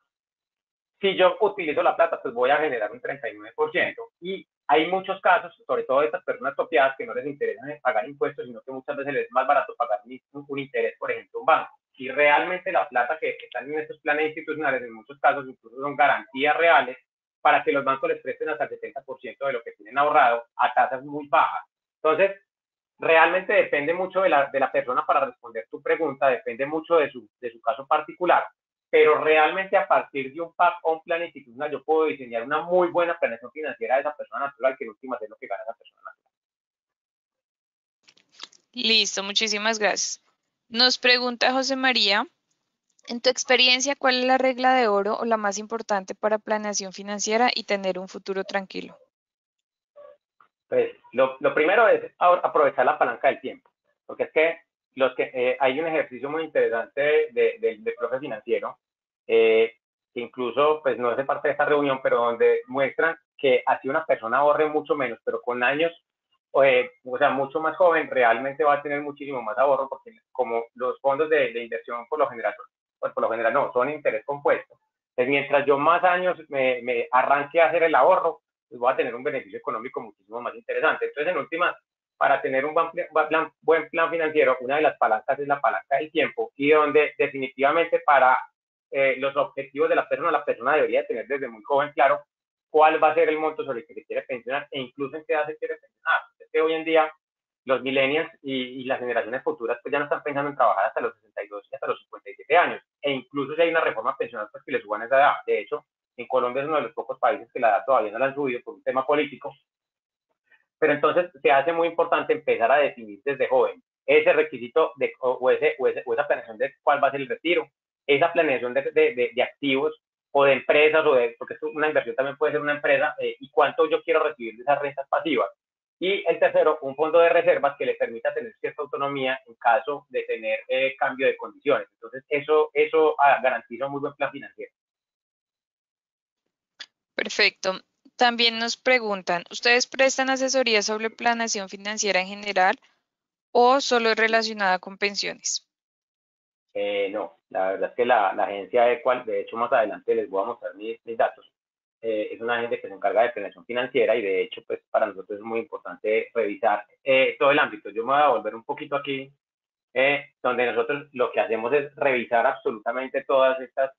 si yo utilizo la plata, pues voy a generar un 39%. Y hay muchos casos, sobre todo de estas personas topiadas, que no les interesa pagar impuestos, sino que muchas veces les es más barato pagar un interés, por ejemplo, un banco. Y realmente la plata que están en estos planes institucionales, en muchos casos, incluso son garantías reales para que los bancos les presten hasta el 70% de lo que tienen ahorrado a tasas muy bajas. Entonces, realmente depende mucho de la persona para responder tu pregunta, depende mucho de su caso particular, pero realmente a partir de un PAC o un plan institucional yo puedo diseñar una muy buena planeación financiera de esa persona natural, que en última es lo que gana esa persona natural. Listo, muchísimas gracias. Nos pregunta José María, en tu experiencia, ¿cuál es la regla de oro o la más importante para planeación financiera y tener un futuro tranquilo? Pues lo primero es aprovechar la palanca del tiempo, porque es que hay un ejercicio muy interesante de profe financiero, que incluso pues no es de parte de esta reunión, pero donde muestran que así una persona ahorre mucho menos, pero con años, o sea, mucho más joven, realmente va a tener muchísimo más ahorro, porque como los fondos de inversión por lo general no, son interés compuesto. Entonces, mientras yo más años me arranque a hacer el ahorro, pues voy a tener un beneficio económico muchísimo más interesante. Entonces, en últimas, para tener un buen plan financiero, una de las palancas es la palanca del tiempo, y donde definitivamente para los objetivos de la persona debería tener desde muy joven claro cuál va a ser el monto sobre el que se quiere pensionar e incluso en qué edad se quiere pensionar. Es que hoy en día los millennials y las generaciones futuras pues ya no están pensando en trabajar hasta los 62 y hasta los 57 años. E incluso si hay una reforma pensional, pues que le suban esa edad. De hecho, en Colombia es uno de los pocos países que la edad todavía no la han subido por un tema político. Pero entonces se hace muy importante empezar a definir desde joven ese requisito o esa planeación de cuál va a ser el retiro, esa planeación de activos o de empresas, porque una inversión también puede ser una empresa, y cuánto yo quiero recibir de esas rentas pasivas. Y el tercero, un fondo de reservas que le permita tener cierta autonomía en caso de tener cambio de condiciones. Entonces, eso garantiza un muy buen plan financiero. Perfecto. También nos preguntan, ¿ustedes prestan asesoría sobre planeación financiera en general o solo relacionada con pensiones? No, la verdad es que la agencia Equal, de hecho más adelante les voy a mostrar mis datos, es una agencia que se encarga de planeación financiera y de hecho pues para nosotros es muy importante revisar todo el ámbito. Yo me voy a volver un poquito aquí, donde nosotros lo que hacemos es revisar absolutamente todas estas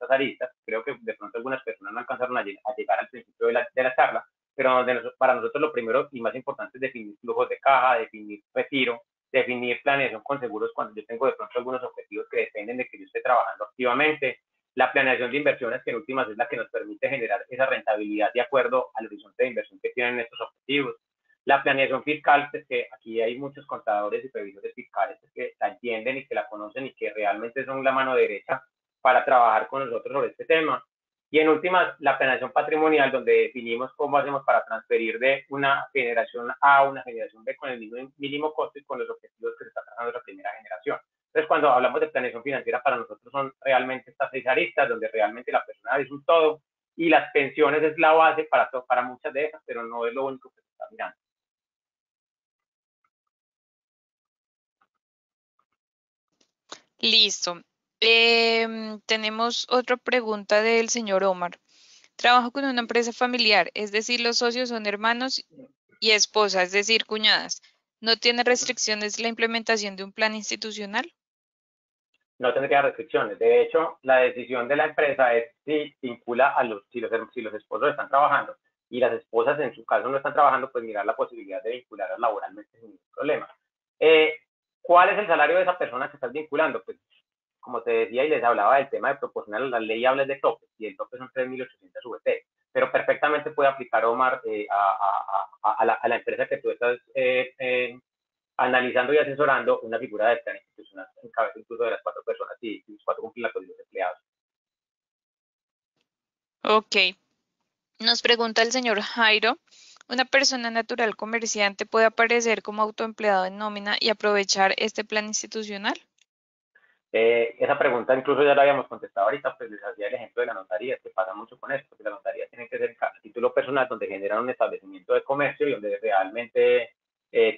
aristas. Creo que de pronto algunas personas no alcanzaron a llegar al principio de la charla, pero para nosotros lo primero y más importante es definir flujos de caja, definir retiro, definir planeación con seguros cuando yo tengo de pronto algunos objetivos que dependen de que yo esté trabajando activamente, la planeación de inversiones, que en últimas es la que nos permite generar esa rentabilidad de acuerdo al horizonte de inversión que tienen estos objetivos. La planeación fiscal, pues que aquí hay muchos contadores y previsores fiscales que la entienden y que la conocen y que realmente son la mano derecha para trabajar con nosotros sobre este tema. Y en últimas, la planeación patrimonial, donde definimos cómo hacemos para transferir de una generación A a una generación B con el mínimo costo y con los objetivos que se está trazando la primera generación. Entonces, cuando hablamos de planeación financiera, para nosotros son realmente estas 6 aristas, donde realmente la persona es un todo, y las pensiones es la base para muchas de esas, pero no es lo único que se está mirando. Listo. Tenemos otra pregunta del señor Omar. Trabajo con una empresa familiar, es decir, los socios son hermanos y esposa, es decir, cuñadas. ¿No tiene restricciones la implementación de un plan institucional? No tendría restricciones. De hecho, la decisión de la empresa es si vincula si los esposos están trabajando y las esposas en su caso no están trabajando, pues mirar la posibilidad de vincularlas laboralmente sin ningún problema. ¿Cuál es el salario de esa persona que estás vinculando? Pues como te decía y les hablaba del tema de proporcional, la ley habla de topes y el tope son 3.800 VT, pero perfectamente puede aplicar, Omar, a la empresa que tú estás analizando y asesorando una figura de plan institucional en cabeza incluso de las 4 personas y los 4 cumplen la condición de empleados. Ok. Nos pregunta el señor Jairo, ¿una persona natural comerciante puede aparecer como autoempleado en nómina y aprovechar este plan institucional? Esa pregunta incluso ya la habíamos contestado ahorita, pues les hacía el ejemplo de la notaría, que pasa mucho con esto, porque la notaría tiene que ser a título personal donde generan un establecimiento de comercio y donde realmente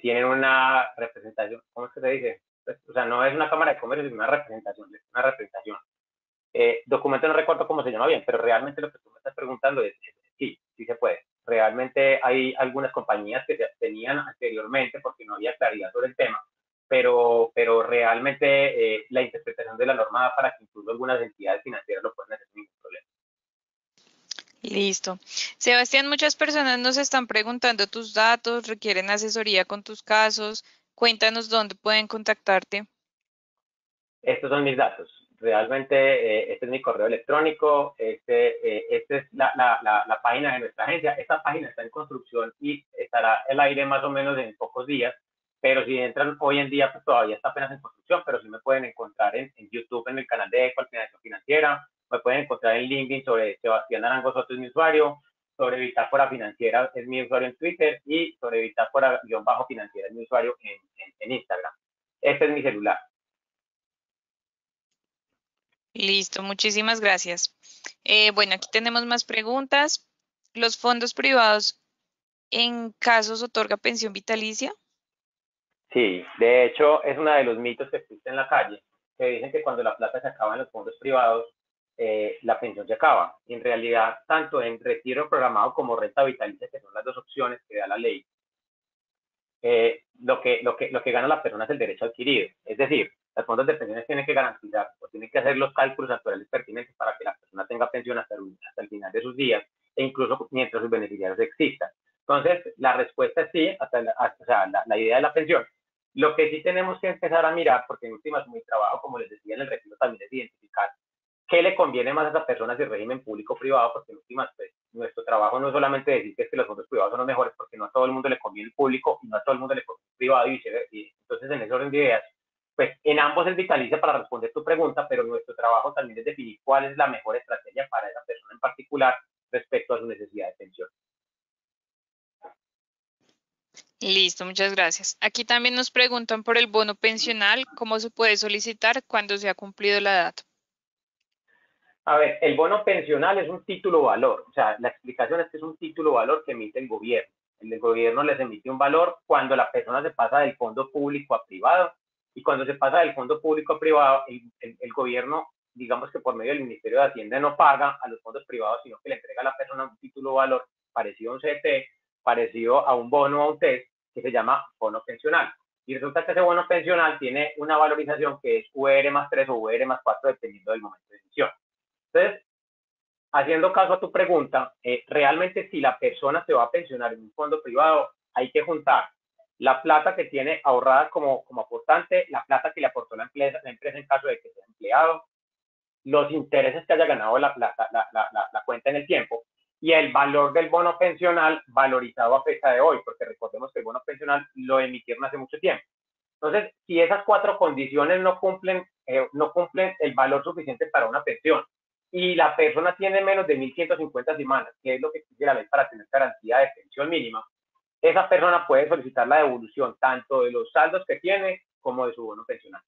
tienen una representación, ¿cómo es que se dice? Pues, o sea, no es una cámara de comercio, sino una representación, documento no recuerdo cómo se llama bien, pero realmente lo que tú me estás preguntando es sí, sí se puede. Realmente hay algunas compañías que se abstenían anteriormente porque no había claridad sobre el tema, pero realmente la interpretación de la norma da para que incluso algunas entidades financieras lo puedan hacer sin ningún problema. Listo. Sebastián, muchas personas nos están preguntando tus datos, requieren asesoría con tus casos. Cuéntanos dónde pueden contactarte. Estos son mis datos. Realmente este es mi correo electrónico, este es la página de nuestra agencia. Esta página está en construcción y estará al aire más o menos en pocos días, pero si entran hoy en día, pues todavía está apenas en construcción, pero sí me pueden encontrar en YouTube, en el canal de Equal Financiación Financiera, me pueden encontrar en LinkedIn sobre Sebastián Arango Soto es mi usuario, sobre Bitácora Financiera es mi usuario en Twitter y sobre Bitácora-Financiera es mi usuario en Instagram. Este es mi celular. Listo, muchísimas gracias. Bueno, aquí tenemos más preguntas. ¿Los fondos privados en casos otorga pensión vitalicia? Sí, de hecho es uno de los mitos que existe en la calle, que dicen que cuando la plata se acaba en los fondos privados, la pensión se acaba. En realidad, tanto en retiro programado como renta vitalicia, que son las dos opciones que da la ley, lo que gana la persona es el derecho adquirido. Es decir, los fondos de pensiones tienen que garantizar o tienen que hacer los cálculos actuales pertinentes para que la persona tenga pensión hasta el final de sus días e incluso mientras sus beneficiarios existan. Entonces, la respuesta es sí, o sea, la idea de la pensión. Lo que sí tenemos que empezar a mirar, porque en últimas mi trabajo, como les decía en el retiro, también es identificar qué le conviene más a esa persona, si el régimen público o privado, porque en últimas, pues, nuestro trabajo no es solamente decir que, es que los fondos privados son los mejores, porque no a todo el mundo le conviene el público y no a todo el mundo le conviene el privado y viceversa. Entonces, en ese orden de ideas, pues en ambos es vitalicia para responder tu pregunta, pero nuestro trabajo también es definir cuál es la mejor estrategia para esa persona en particular respecto a su necesidad de pensión. Listo, muchas gracias. Aquí también nos preguntan por el bono pensional, ¿cómo se puede solicitar cuando se ha cumplido la edad? A ver, el bono pensional es un título valor, o sea, la explicación es que es un título valor que emite el gobierno. El gobierno les emite un valor cuando la persona se pasa del fondo público a privado, y cuando se pasa del fondo público a privado, el gobierno, digamos que por medio del Ministerio de Hacienda, no paga a los fondos privados, sino que le entrega a la persona un título valor parecido a un CT, parecido a un bono o a un test, que se llama bono pensional. Y resulta que ese bono pensional tiene una valorización que es UR más 3 o UR más 4, dependiendo del momento de emisión. Entonces, haciendo caso a tu pregunta, realmente si la persona se va a pensionar en un fondo privado, hay que juntar la plata que tiene ahorrada como aportante, la plata que le aportó la empresa en caso de que sea empleado, los intereses que haya ganado la cuenta en el tiempo y el valor del bono pensional valorizado a fecha de hoy, porque recordemos que el bono pensional lo emitieron hace mucho tiempo. Entonces, si esas cuatro condiciones no cumplen el valor suficiente para una pensión y la persona tiene menos de 1.150 semanas, que es lo que exige la ley para tener garantía de pensión mínima, esa persona puede solicitar la devolución tanto de los saldos que tiene como de su bono pensional.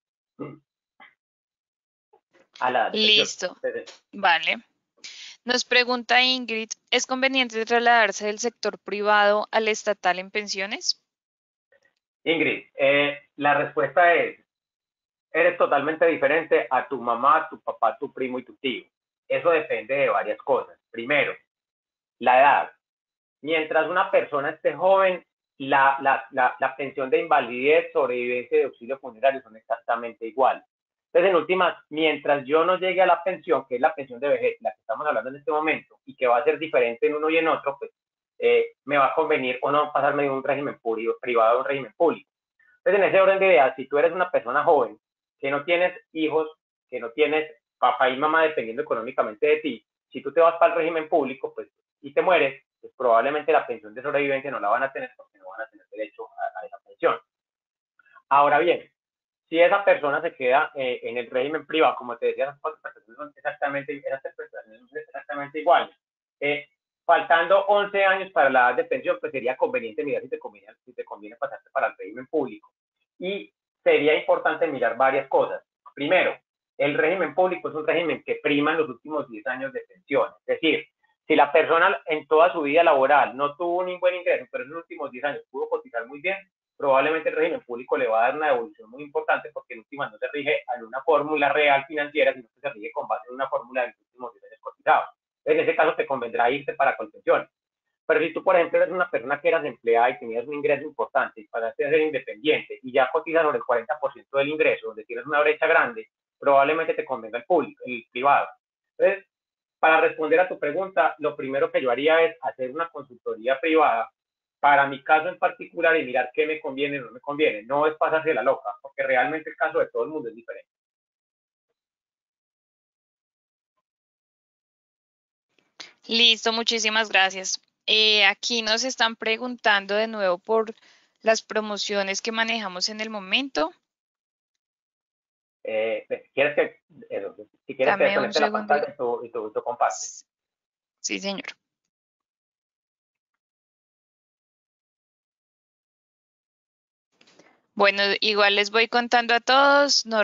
A la Listo, vale. Nos pregunta Ingrid, ¿es conveniente trasladarse del sector privado al estatal en pensiones? Ingrid, la respuesta es, eres totalmente diferente a tu mamá, tu papá, tu primo y tu tío. Eso depende de varias cosas. Primero, la edad. Mientras una persona esté joven, la pensión de invalidez, sobrevivencia y de auxilio funerario son exactamente iguales. Entonces, en últimas, mientras yo no llegue a la pensión, que es la pensión de vejez, la que estamos hablando en este momento, y que va a ser diferente en uno y en otro, pues me va a convenir o no pasarme de un régimen privado a un régimen público. Entonces, en ese orden de ideas, si tú eres una persona joven, que no tienes hijos, que no tienes papá y mamá dependiendo económicamente de ti, si tú te vas para el régimen público, pues, y te mueres, pues probablemente la pensión de sobrevivencia no la van a tener porque no van a tener derecho a esa pensión. Ahora bien, si esa persona se queda en el régimen privado, como te decía, esas prestaciones son exactamente iguales. Faltando 11 años para la edad de pensión, pues sería conveniente mirar si te conviene pasarte para el régimen público. Y sería importante mirar varias cosas. Primero, el régimen público es un régimen que prima en los últimos 10 años de pensión. Es decir, si la persona en toda su vida laboral no tuvo un buen ingreso, pero en los últimos 10 años pudo cotizar muy bien, probablemente el régimen público le va a dar una devolución muy importante porque en última no se rige en una fórmula real financiera, sino que se rige con base en una fórmula de los últimos 10 años cotizados. En ese caso te convendrá irte para Colpensiones. Pero si tú, por ejemplo, eres una persona que eras empleada y tenías un ingreso importante y pasaste a ser independiente y ya cotizas sobre el 40% del ingreso, donde tienes una brecha grande, probablemente te convenga el público, el privado. Entonces, para responder a tu pregunta, lo primero que yo haría es hacer una consultoría privada para mi caso en particular y mirar qué me conviene o no me conviene. No es pasarse la loca, porque realmente el caso de todo el mundo es diferente. Listo, muchísimas gracias. Aquí nos están preguntando de nuevo por las promociones que manejamos en el momento. ¿Quieres que, si quieres que desconecte la pantalla y tú compartes? Sí, señor. Bueno, igual les voy contando a todos, no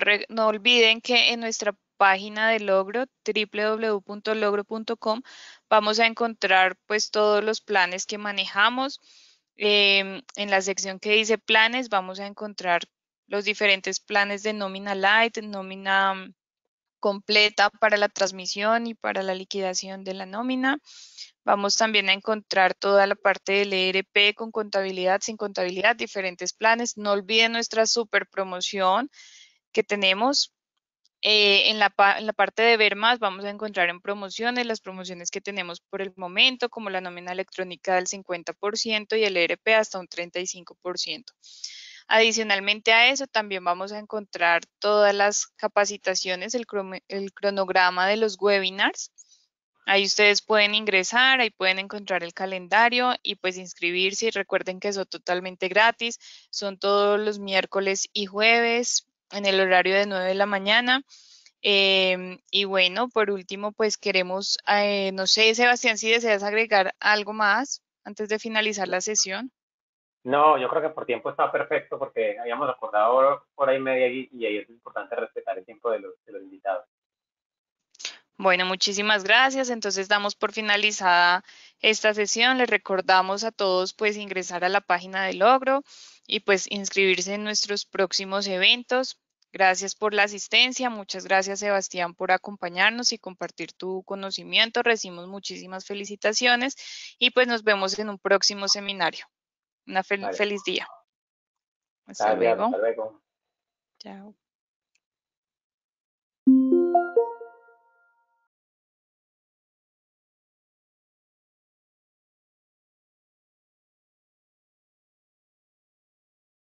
olviden que en nuestra página de Logro, www.logro.com, vamos a encontrar pues todos los planes que manejamos. En la sección que dice planes vamos a encontrar los diferentes planes de nómina light, nómina completa para la transmisión y para la liquidación de la nómina. Vamos también a encontrar toda la parte del ERP con contabilidad, sin contabilidad, diferentes planes. No olviden nuestra super promoción que tenemos En la parte de ver más vamos a encontrar en promociones las promociones que tenemos por el momento, como la nómina electrónica del 50% y el ERP hasta un 35%. Adicionalmente a eso, también vamos a encontrar todas las capacitaciones, el cronograma de los webinars. Ahí ustedes pueden ingresar, ahí pueden encontrar el calendario y pues inscribirse. Y recuerden que son totalmente gratis, son todos los miércoles y jueves en el horario de 9 de la mañana. Y bueno, por último, pues queremos, no sé, Sebastián, si deseas agregar algo más antes de finalizar la sesión. No, yo creo que por tiempo está perfecto porque habíamos acordado hora y media y ahí es importante respetar el tiempo de los invitados. Bueno, muchísimas gracias. Entonces damos por finalizada esta sesión. Les recordamos a todos pues ingresar a la página de Logro y pues inscribirse en nuestros próximos eventos. Gracias por la asistencia. Muchas gracias, Sebastián, por acompañarnos y compartir tu conocimiento. Recibimos muchísimas felicitaciones y pues nos vemos en un próximo seminario. Una Vale, feliz día. Hasta gracias, luego. hasta luego. Chao.